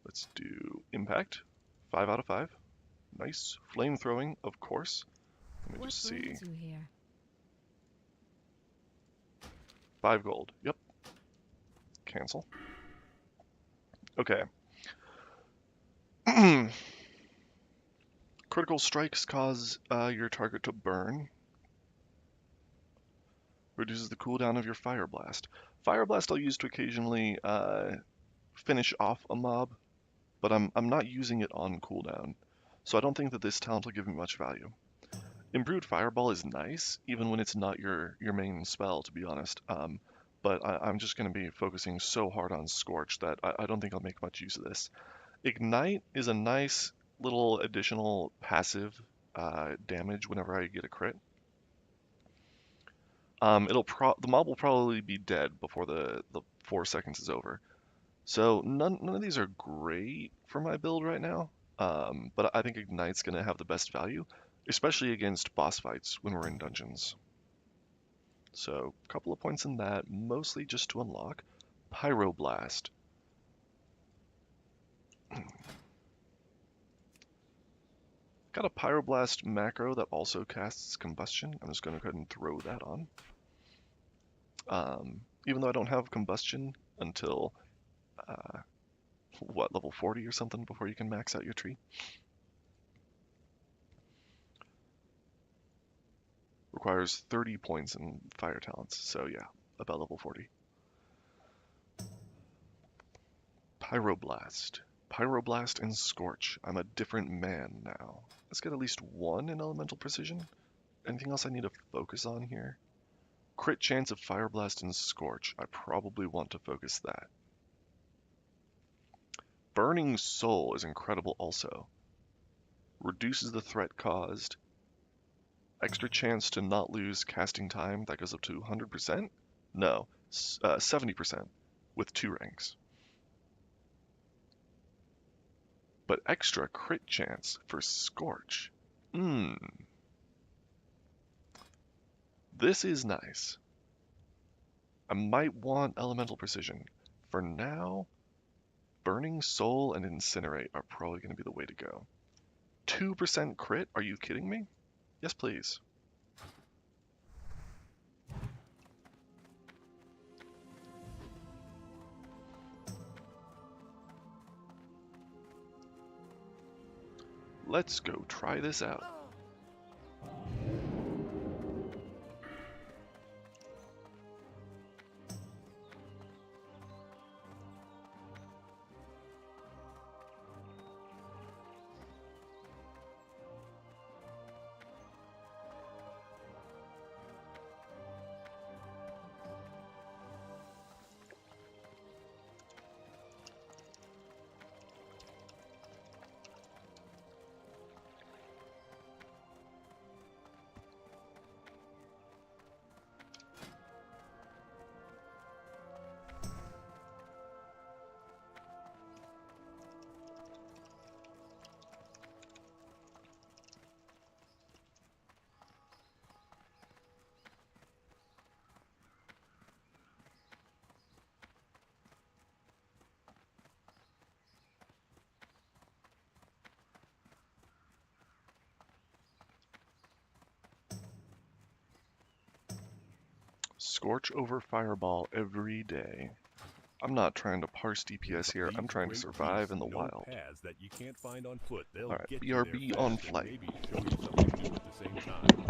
Speaker 1: Let's do impact. 5 out of 5. Nice. Flame throwing, of course. Let me
Speaker 2: What
Speaker 1: just see.
Speaker 2: brings you here?
Speaker 1: 5 gold. Yep. Cancel. Okay. Critical strikes cause your target to burn. Reduces the cooldown of your Fire Blast. Fire Blast I'll use to occasionally finish off a mob, but I'm not using it on cooldown, so I don't think that this talent will give me much value. Improved Fireball is nice, even when it's not your main spell, to be honest. But I'm just going to be focusing so hard on Scorch that I don't think I'll make much use of this. Ignite is a nice little additional passive damage whenever I get a crit. The mob will probably be dead before the 4 seconds is over. So none of these are great for my build right now, but I think Ignite's going to have the best value, especially against boss fights when we're in dungeons. So a couple of points in that, mostly just to unlock. Pyroblast. Got a Pyroblast macro that also casts Combustion. I'm just going to go ahead and throw that on. Even though I don't have Combustion until, level 40 or something before you can max out your tree. Requires 30 points in fire talents, so yeah, about level 40. Pyroblast. Pyroblast and Scorch. I'm a different man now. Let's get at least 1 in elemental precision. Anything else I need to focus on here? Crit chance of Fireblast and Scorch. I probably want to focus that. Burning Soul is incredible also. Reduces the threat caused. Extra chance to not lose casting time. That goes up to 100%? No, 70% with 2 ranks. But extra crit chance for Scorch. This is nice. I might want Elemental Precision. For now, Burning Soul and Incinerate are probably going to be the way to go. 2% crit? Are you kidding me? Yes, please. Let's go try this out. Scorch over Fireball every day. I'm not trying to parse DPS here. I'm trying to survive in the wild.
Speaker 3: Paths that you can't find on foot. They'll
Speaker 1: Alright,
Speaker 3: get
Speaker 1: BRB
Speaker 3: you there
Speaker 1: on
Speaker 3: fast and
Speaker 1: flight.
Speaker 3: maybe show you something new at the same time.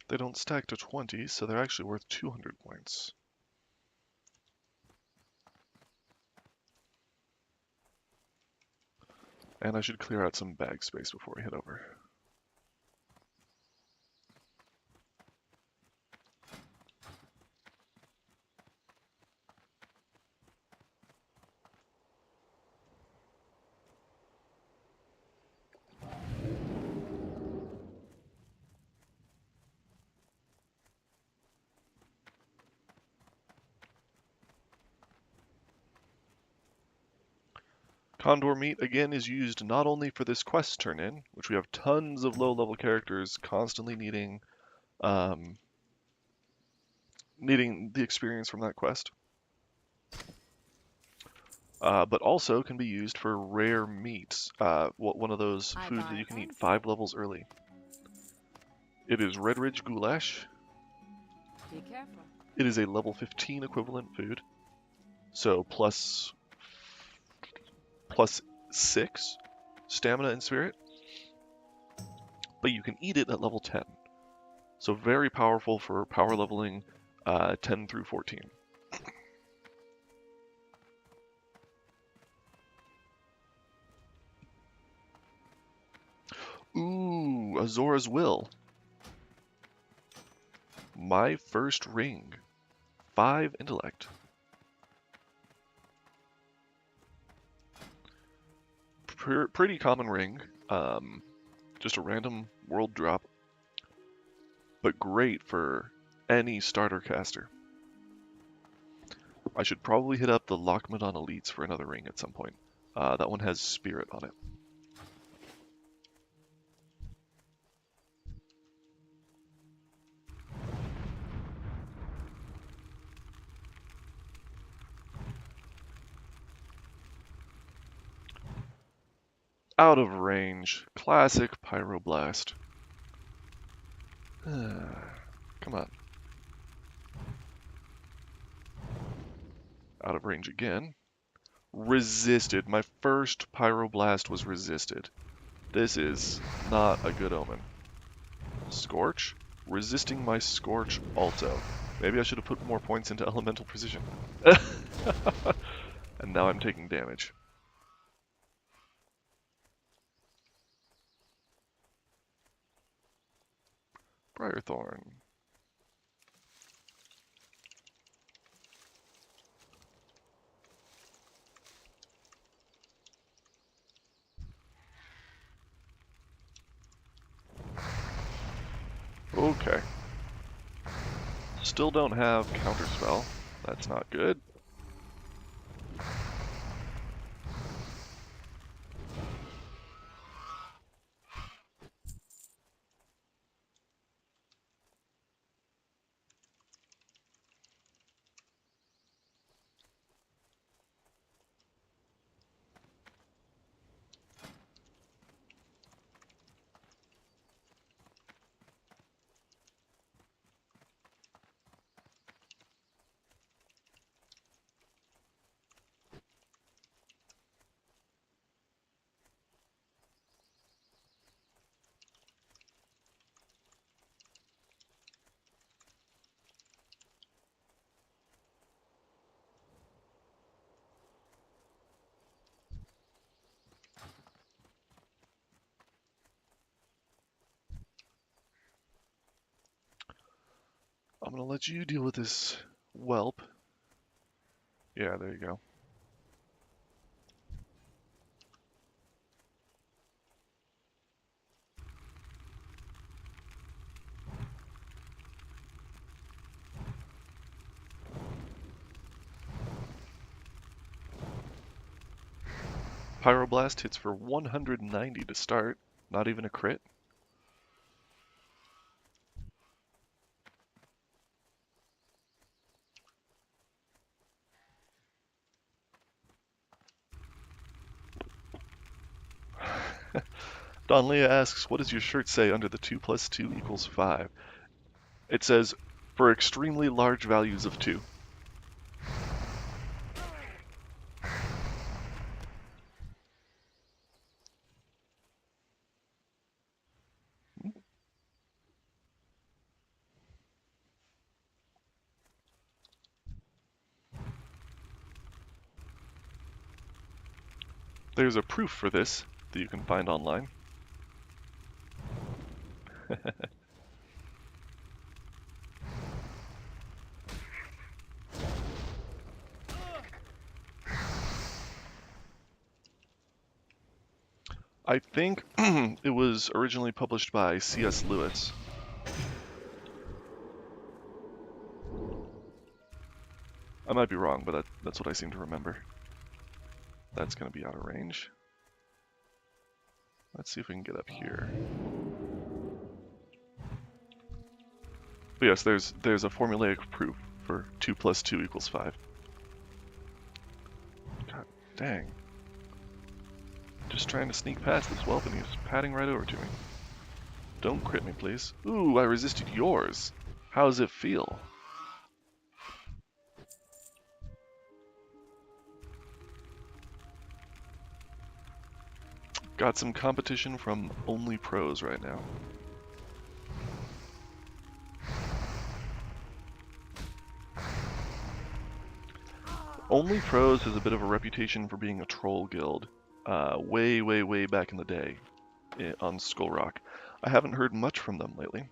Speaker 1: They don't stack to 20, so they're actually worth 200 points. And I should clear out some bag space before we head over. Condor meat, again, is used not only for this quest turn-in, which we have tons of low-level characters constantly needing the experience from that quest, but also can be used for rare meats, one of those foods that you can eat 5 levels early. It is Red Ridge Goulash.
Speaker 2: Be careful.
Speaker 1: It is a level 15 equivalent food, so plus 6 stamina and spirit, but you can eat it at level 10. So very powerful for power leveling 10 through 14. Ooh, Azora's Will. My first ring. 5 intellect. Pretty common ring. Just a random world drop. But great for any starter caster. I should probably hit up the Lockmadon Elites for another ring at some point. That one has spirit on it. Out of range. Classic Pyroblast. Come on. Out of range again. Resisted. My first Pyroblast was resisted. This is not a good omen. Scorch? Resisting my Scorch also. Maybe I should have put more points into Elemental Precision. And now I'm taking damage. Briarthorn. Okay. Still don't have Counterspell. That's not good. I'm gonna let you deal with this whelp. Yeah, there you go. Pyroblast hits for 190 to start. Not even a crit. Don Leah asks, what does your shirt say under the 2 + 2 = 5? It says, for extremely large values of 2. There's a proof for this that you can find online. I think it was originally published by C.S. Lewis. I might be wrong, but that's what I seem to remember. That's going to be out of range. Let's see if we can get up here. But yes, there's a formulaic proof for 2 plus 2 equals 5. God dang. Just trying to sneak past this whelp and he's padding right over to me. Don't crit me, please. Ooh, I resisted yours. How does it feel? Got some competition from only pros right now. Only Pros has a bit of a reputation for being a troll guild. Way back in the day on Skull Rock. I haven't heard much from them lately.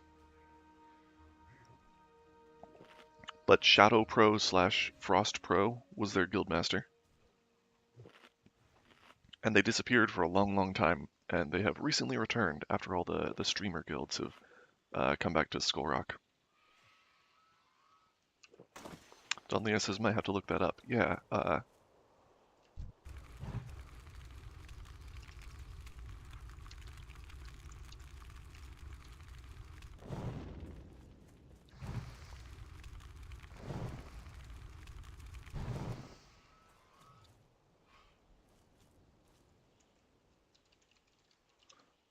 Speaker 1: But Shadow Pro / Frost Pro was their guildmaster. And they disappeared for a long time, and they have recently returned after all the streamer guilds have come back to Skull Rock. Donlia says might have to look that up. Yeah, let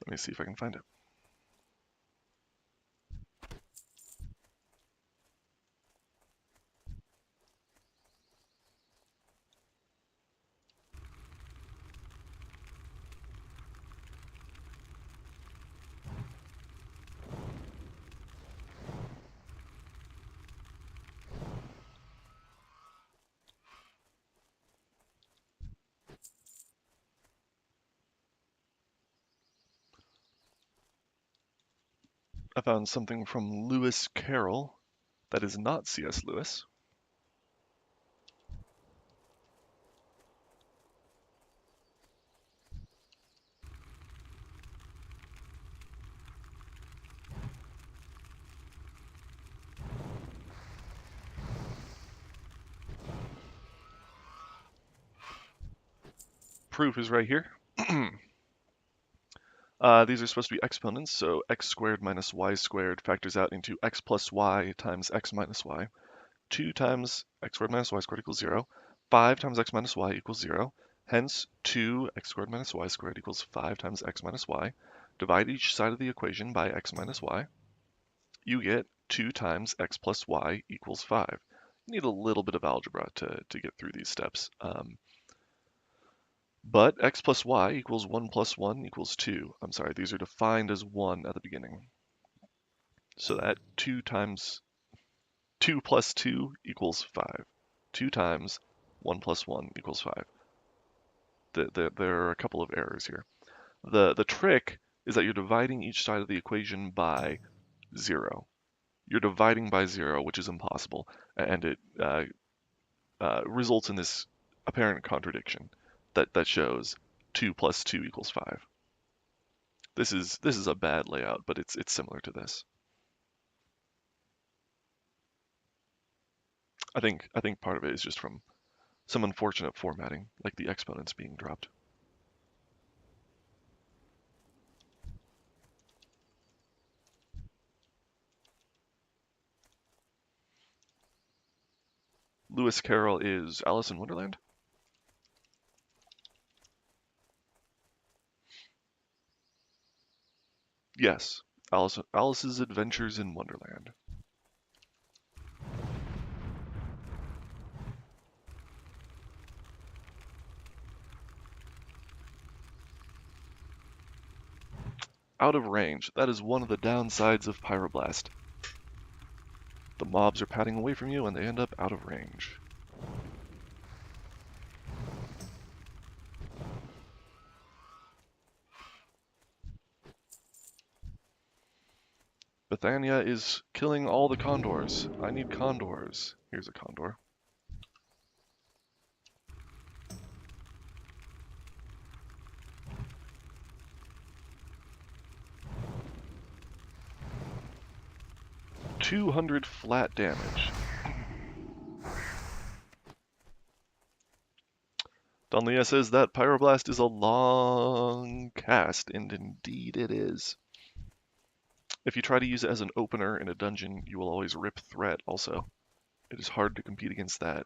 Speaker 1: me see if I can find it. I found something from Lewis Carroll that is not C.S. Lewis. Proof is right here. These are supposed to be exponents, so x squared minus y squared factors out into x plus y times x minus y. 2 times x squared minus y squared equals 0. 5 times x minus y equals 0. Hence, 2x squared minus y squared equals 5 times x minus y. Divide each side of the equation by x minus y. You get 2 times x plus y equals 5. You need a little bit of algebra to get through these steps. But x plus y equals 1 plus 1 equals 2. I'm sorry, these are defined as 1 at the beginning. So that 2 plus 2 equals 5. 2 times 1 plus 1 equals 5. There are a couple of errors here. The trick is that you're dividing each side of the equation by 0. You're dividing by 0, which is impossible, and it results in this apparent contradiction that shows 2 plus 2 equals 5. This is a bad layout, but it's similar to this. I think part of it is just from some unfortunate formatting, like the exponents being dropped. Lewis Carroll is Alice in Wonderland? Yes, Alice's Adventures in Wonderland. Out of range. That is one of the downsides of Pyroblast. The mobs are padding away from you and they end up out of range. Bethania is killing all the condors. I need condors. Here's a condor. $200 flat damage. Donlia says that Pyroblast is a long cast, and indeed it is. If you try to use it as an opener in a dungeon, you will always rip threat also. It is hard to compete against that.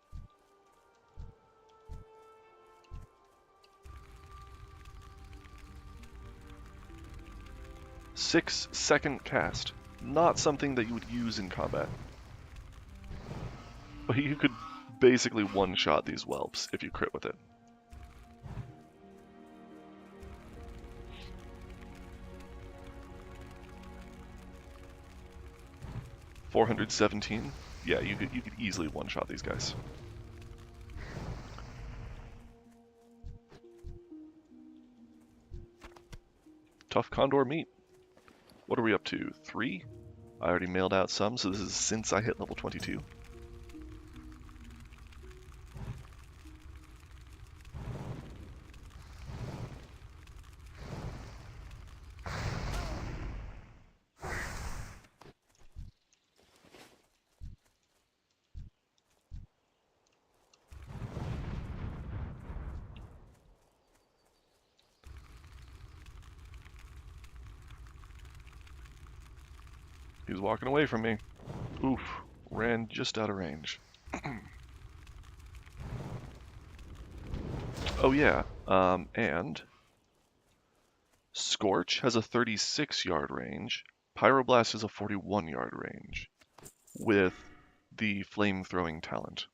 Speaker 1: Six-second cast. Not something that you would use in combat. But you could basically one-shot these whelps if you crit with it. $417. Yeah, you could easily one-shot these guys. Tough condor meat. What are we up to? 3? I already mailed out some, so this is since I hit level 22. He's walking away from me. Oof, ran just out of range. Oh yeah, and Scorch has a 36-yard range. Pyroblast has a 41-yard range with the flame-throwing talent.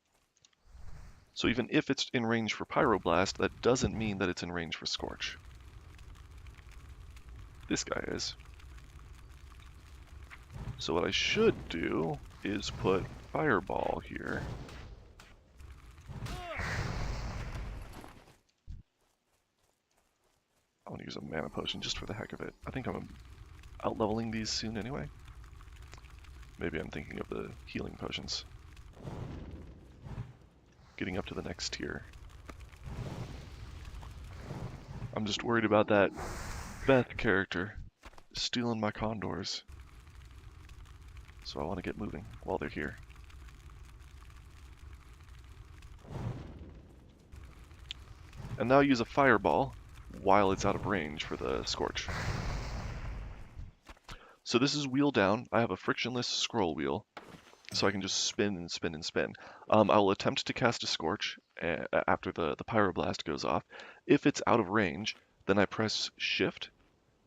Speaker 1: So even if it's in range for Pyroblast, that doesn't mean that it's in range for Scorch. This guy is. So what I should do is put Fireball here. I want to use a mana potion just for the heck of it. I think I'm out-leveling these soon anyway. Maybe I'm thinking of the healing potions. Getting up to the next tier. I'm just worried about that Beth character stealing my condors. So I want to get moving while they're here. And now use a fireball while it's out of range for the Scorch. So this is wheel down. I have a frictionless scroll wheel, so I can just spin and spin and spin. I will attempt to cast a Scorch after the Pyroblast goes off. If it's out of range, then I press Shift.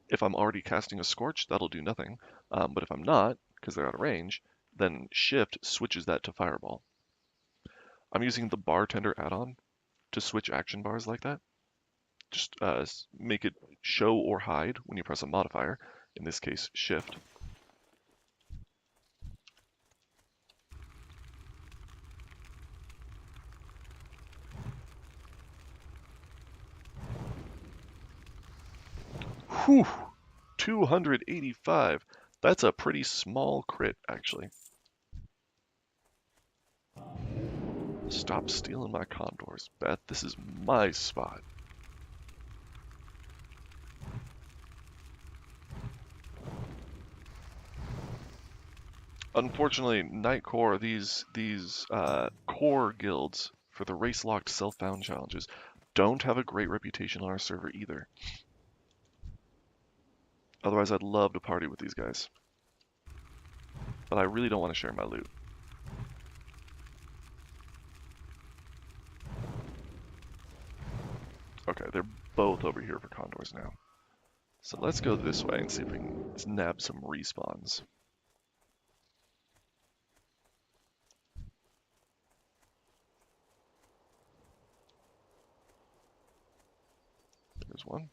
Speaker 1: If I'm already casting a Scorch, that'll do nothing. But if I'm not, because they're out of range, then Shift switches that to Fireball. I'm using the Bartender add-on to switch action bars like that. Just make it show or hide when you press a modifier, in this case Shift. Whew! 285. That's a pretty small crit, actually. Stop stealing my condors, Beth. This is my spot. Unfortunately, Night Core, these core guilds for the race-locked self-found challenges don't have a great reputation on our server either. Otherwise, I'd love to party with these guys. But I really don't want to share my loot. Okay, they're both over here for condors now. So let's go this way and see if we can nab some respawns. There's one.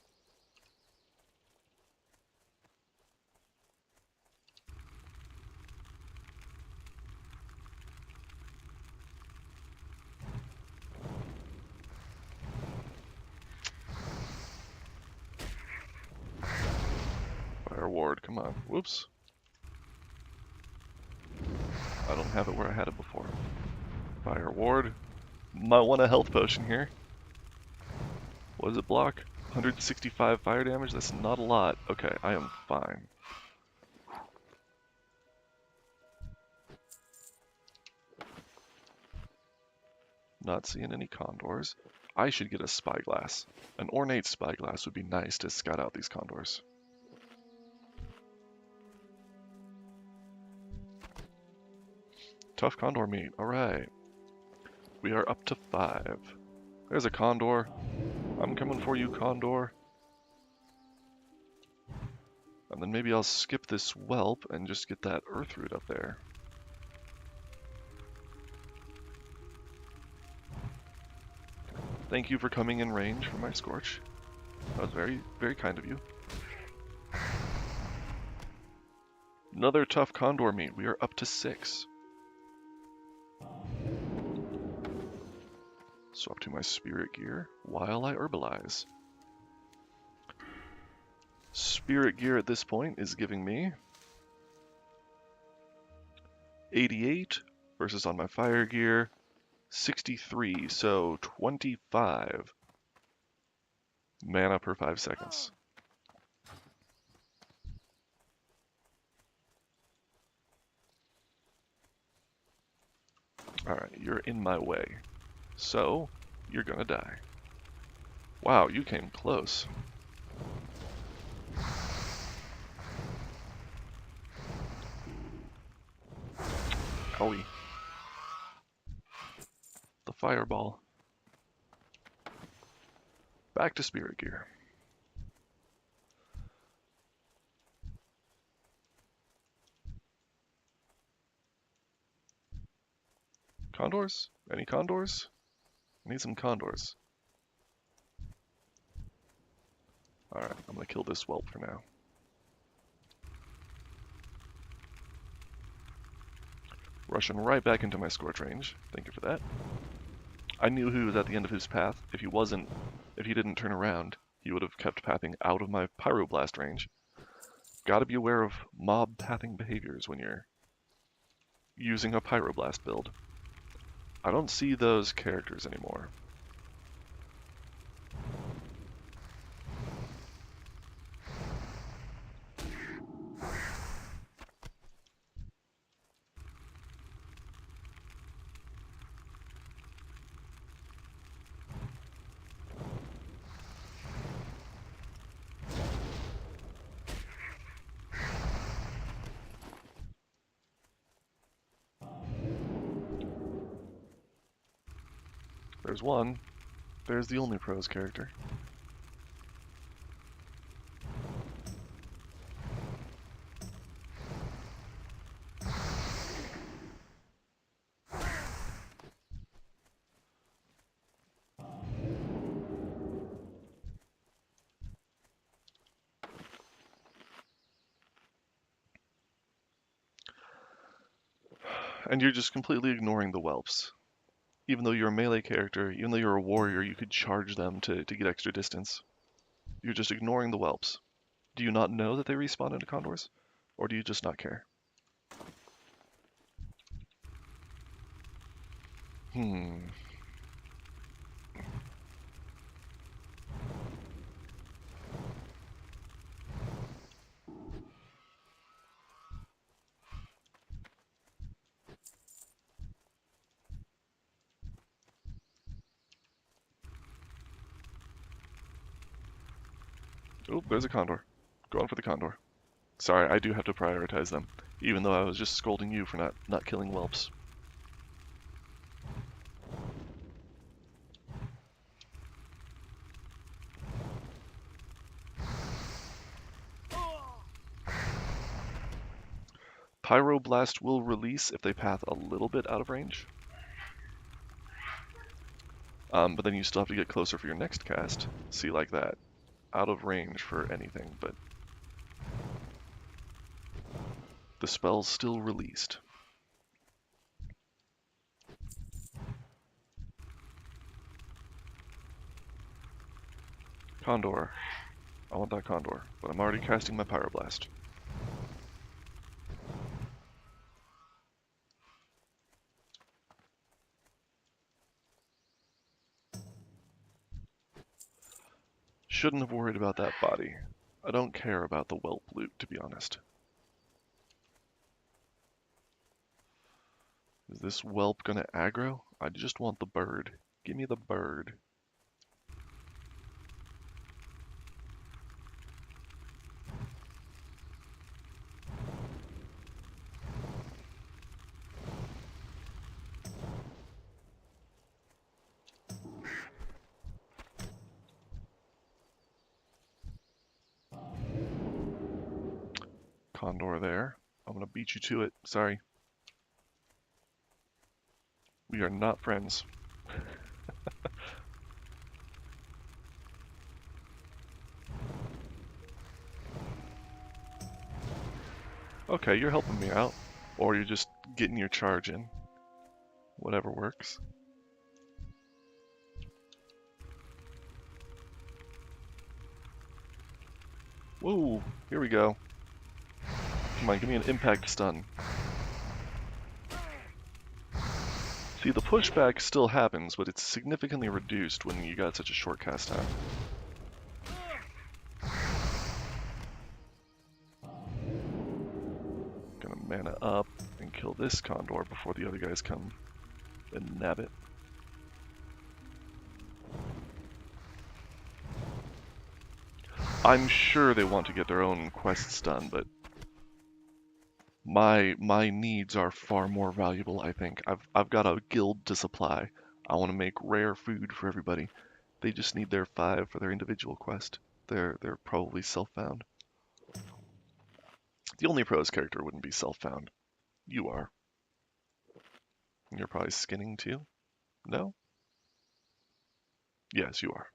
Speaker 1: Fire ward, come on. Whoops. I don't have it where I had it before. Fire ward. Might want a health potion here. What does it block? 165 fire damage? That's not a lot. Okay, I am fine. Not seeing any condors. I should get a spyglass. An ornate spyglass would be nice to scout out these condors. Tough condor meat. Alright. We are up to 5. There's a condor. I'm coming for you, condor. And then maybe I'll skip this whelp and just get that earth root up there. Thank you for coming in range for my Scorch. That was very, very kind of you. Another tough condor meat. We are up to 6. Swap to my spirit gear while I herbalize. Spirit gear at this point is giving me 88 versus on my fire gear 63, so 25 mana per 5 seconds. Alright, you're in my way, so you're gonna die. Wow, you came close. Owie. The fireball. Back to spirit gear. Condors? Any condors? I need some condors. Alright, I'm gonna kill this whelp for now. Rushing right back into my Scorch range. Thank you for that. I knew he was at the end of his path. If he didn't turn around, he would have kept pathing out of my Pyroblast range. Gotta be aware of mob pathing behaviors when you're using a Pyroblast build. I don't see those characters anymore. There's one. There's the only pros character. And you're just completely ignoring the whelps. Even though you're a melee character, even though you're a warrior, you could charge them to get extra distance. You're just ignoring the whelps. Do you not know that they respawn into condors? Or do you just not care? Oh, there's a condor. Going for the condor. Sorry, I do have to prioritize them, even though I was just scolding you for not killing whelps. Pyroblast will release if they path a little bit out of range. But then you still have to get closer for your next cast. See, like that. Out of range for anything, but the spell's still released. Condor. I want that condor, but I'm already casting my Pyroblast. shouldn't have worried about that body. I don't care about the whelp loot, to be honest. Is this whelp gonna aggro? I just want the bird. Give me the bird. Condor there. I'm gonna beat you to it. Sorry. We are not friends. Okay, you're helping me out. Or you're just getting your charge in. Whatever works. Whoa, here we go. Come on, give me an impact stun. See, the pushback still happens, but it's significantly reduced when you got such a short cast time. Gonna mana up and kill this Condor before the other guys come and nab it. I'm sure they want to get their own quests done, but my needs are far more valuable, I think. I've got a guild to supply. I want to make rare food for everybody. They just need their 5 for their individual quest. They're probably self-found. The only pros character wouldn't be self-found. You are. You're probably skinning too? No? Yes, you are.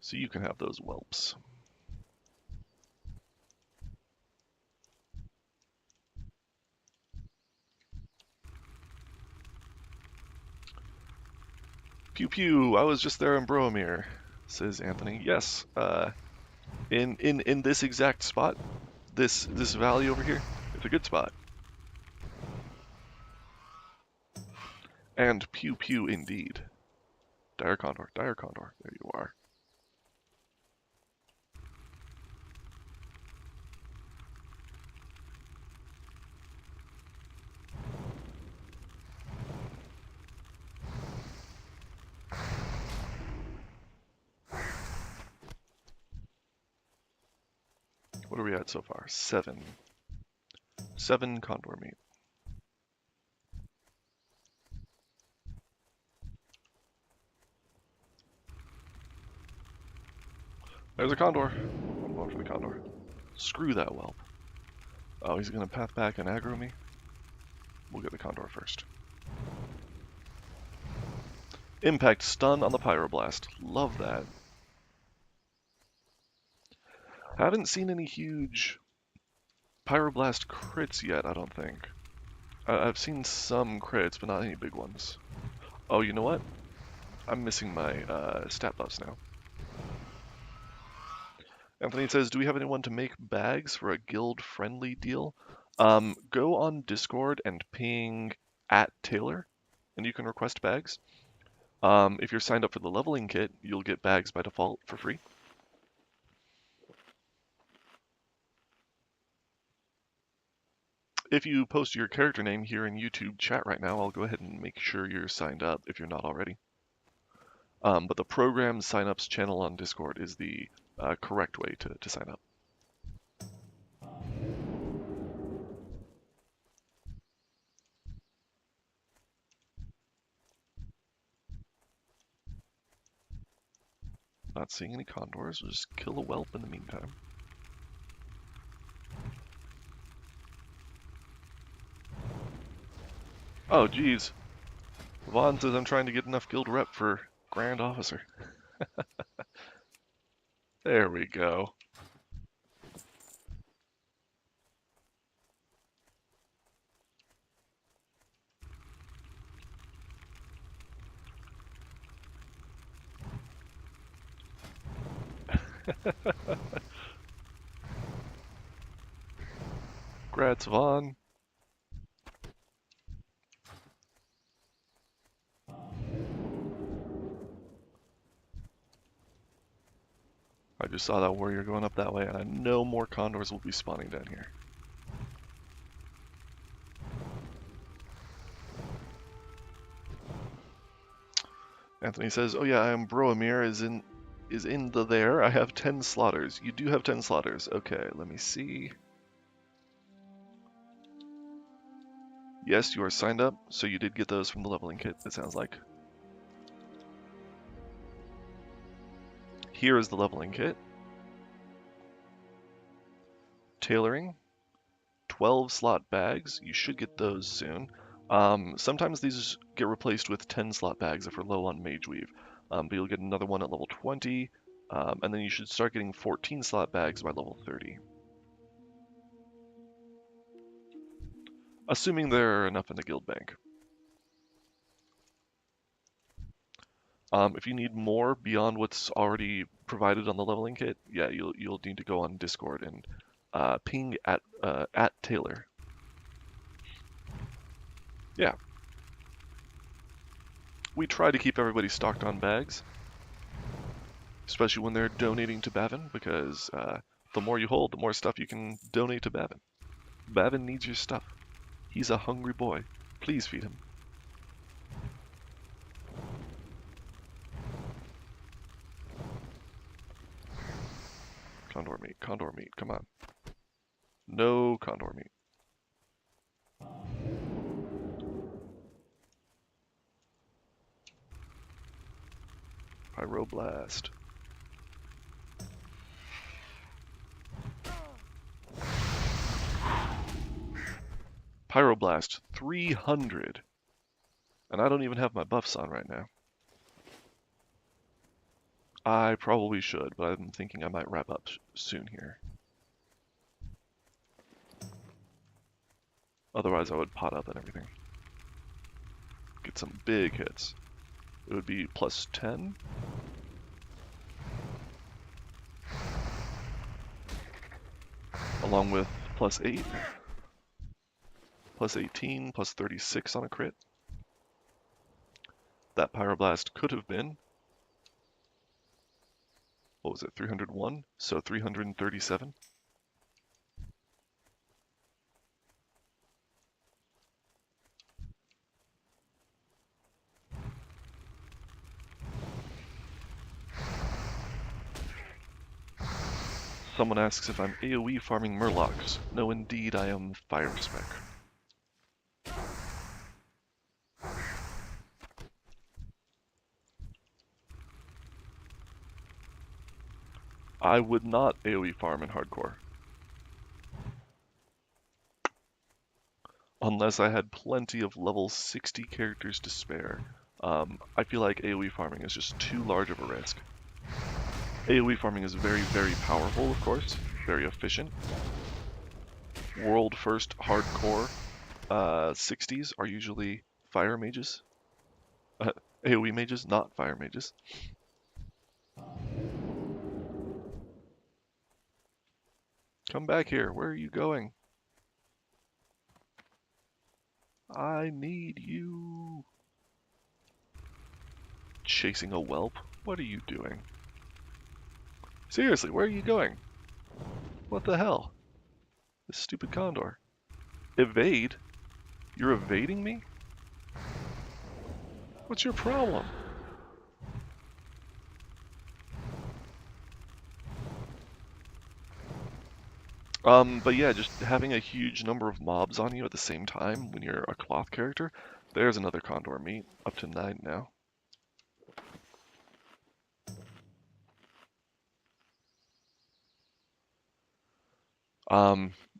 Speaker 1: So you can have those whelps. Pew pew, I was just there in Bromir, says Anthony. Yes, in this exact spot, this valley over here, it's a good spot. And pew pew indeed. Dire Condor, there you are. What are we at so far? 7. 7 Condor meat. There's a Condor. I'm going for the Condor. Screw that whelp. Oh, he's gonna path back and aggro me? We'll get the Condor first. Impact stun on the Pyroblast. Love that. Haven't seen any huge Pyroblast crits yet, I don't think. I've seen some crits, but not any big ones. Oh, you know what? I'm missing my stat buffs now. Anthony says, do we have anyone to make bags for a guild-friendly deal? Go on Discord and ping @Taylor, and you can request bags. If you're signed up for the leveling kit, you'll get bags by default for free. If you post your character name here in YouTube chat right now, I'll go ahead and make sure you're signed up if you're not already. But the program signups channel on Discord is the correct way to sign up. Not seeing any condors, we'll just kill a whelp in the meantime. Oh, geez. Vaughn says I'm trying to get enough guild rep for Grand Officer. There we go. Grats, Vaughn. I just saw that warrior going up that way, and I know more condors will be spawning down here. Anthony says, "Oh yeah, I am Broamir is in the there. I have 10 slaughters. You do have 10 slaughters. Okay, let me see. Yes, you are signed up, so you did get those from the leveling kit, it sounds like. Here is the leveling kit. Tailoring, 12 slot bags. You should get those soon. Sometimes these get replaced with 10 slot bags if we're low on Mage Weave. But you'll get another one at level 20, and then you should start getting 14 slot bags by level 30. Assuming there are enough in the guild bank. If you need more beyond what's already provided on the leveling kit, yeah, you'll need to go on Discord and ping at Taylor. Yeah. We try to keep everybody stocked on bags, especially when they're donating to Bavin, because the more you hold, the more stuff you can donate to Bavin. Bavin needs your stuff. He's a hungry boy. Please feed him. Condor meat, come on. No condor meat. Pyroblast. Pyroblast, 300. And I don't even have my buffs on right now. I probably should, but I'm thinking I might wrap up soon here. Otherwise I would pot up and everything. Get some big hits. It would be plus 10. Along with plus 8. Plus 18, plus 36 on a crit. That Pyroblast could have been, what was it, 301? So 337. Someone asks if I'm AoE farming Murlocs. No, indeed, I am Fire Spec. I would not AoE farm in hardcore. Unless I had plenty of level 60 characters to spare. I feel like AoE farming is just too large of a risk. AoE farming is very, very powerful, of course. Very efficient. World first hardcore 60s are usually fire mages. AoE mages, not fire mages. Come back here. Where are you going? I need you. Chasing a whelp? What are you doing? Seriously, where are you going? What the hell? This stupid condor. Evade? You're evading me? What's your problem? But yeah, just having a huge number of mobs on you at the same time when you're a cloth character, there's another condor meat, up to 9 now.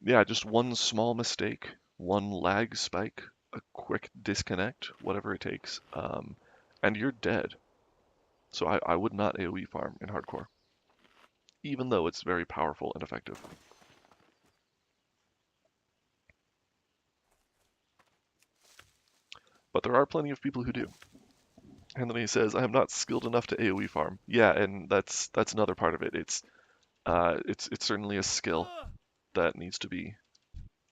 Speaker 1: Yeah, just one small mistake, one lag spike, a quick disconnect, whatever it takes, and you're dead. So I would not AoE farm in hardcore, even though it's very powerful and effective. But there are plenty of people who do. And then he says, I am not skilled enough to AoE farm. Yeah, and that's another part of it. It's certainly a skill that needs to be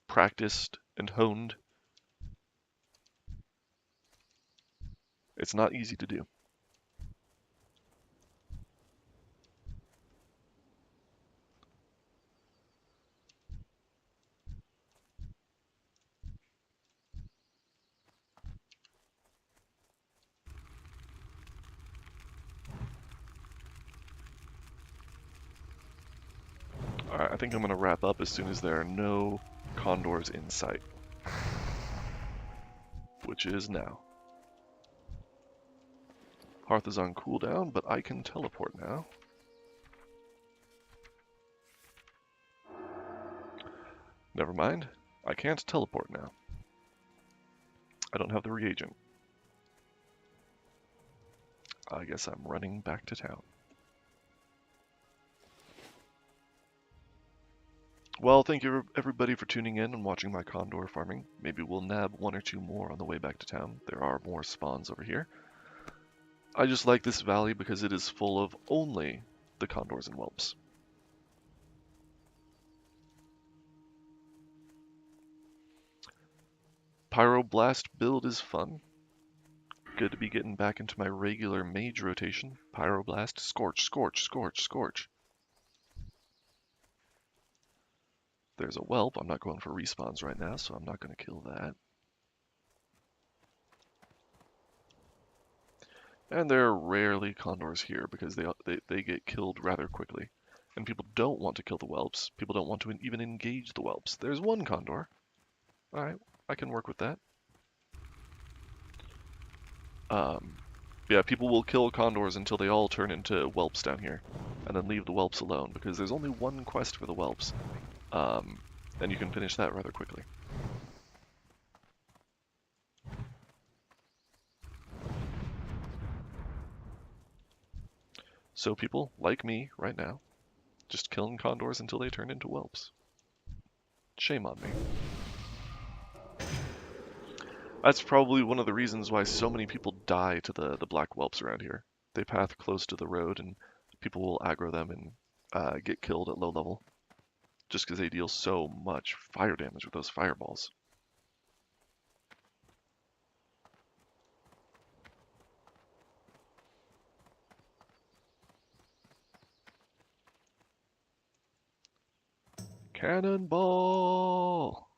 Speaker 1: practiced and honed. It's not easy to do. think I'm going to wrap up as soon as there are no condors in sight, which is now. Hearth is on cooldown, but I can teleport now. Never mind, I can't teleport now. I don't have the reagent. I guess I'm running back to town. Well, thank you everybody for tuning in and watching my condor farming. Maybe we'll nab one or two more on the way back to town. There are more spawns over here. I just like this valley because it is full of only the condors and whelps. Pyroblast build is fun. Good to be getting back into my regular mage rotation. Pyroblast, Scorch, Scorch, Scorch, Scorch. There's a whelp. I'm not going for respawns right now, so I'm not going to kill that. And there are rarely condors here because they get killed rather quickly. And people don't want to kill the whelps. People don't want to even engage the whelps. There's one condor. Alright, I can work with that. Yeah, people will kill condors until they all turn into whelps down here. And then leave the whelps alone, because there's only one quest for the whelps. And you can finish that rather quickly. So people, like me, right now, just killing condors until they turn into whelps. Shame on me. That's probably one of the reasons why so many people die to the black whelps around here. They path close to the road and people will aggro them and get killed at low level. Just because they deal so much fire damage with those fireballs. Cannonball!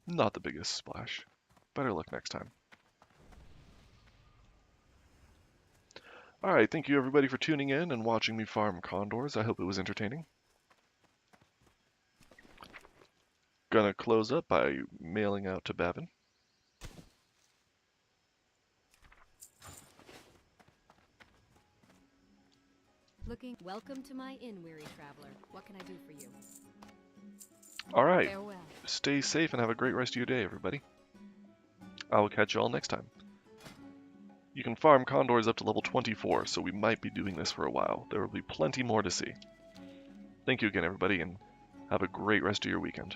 Speaker 1: Not the biggest splash. Better luck next time. Alright, thank you everybody for tuning in and watching me farm condors. I hope it was entertaining. Gonna close up by mailing out to Bavin.
Speaker 2: Welcome to my inn, weary traveler. What can I do for you?
Speaker 1: Alright,
Speaker 2: Farewell.
Speaker 1: stay safe and have a great rest of your day, everybody. I will catch you all next time. You can farm condors up to level 24, so we might be doing this for a while. There will be plenty more to see. Thank you again, everybody, and have a great rest of your weekend.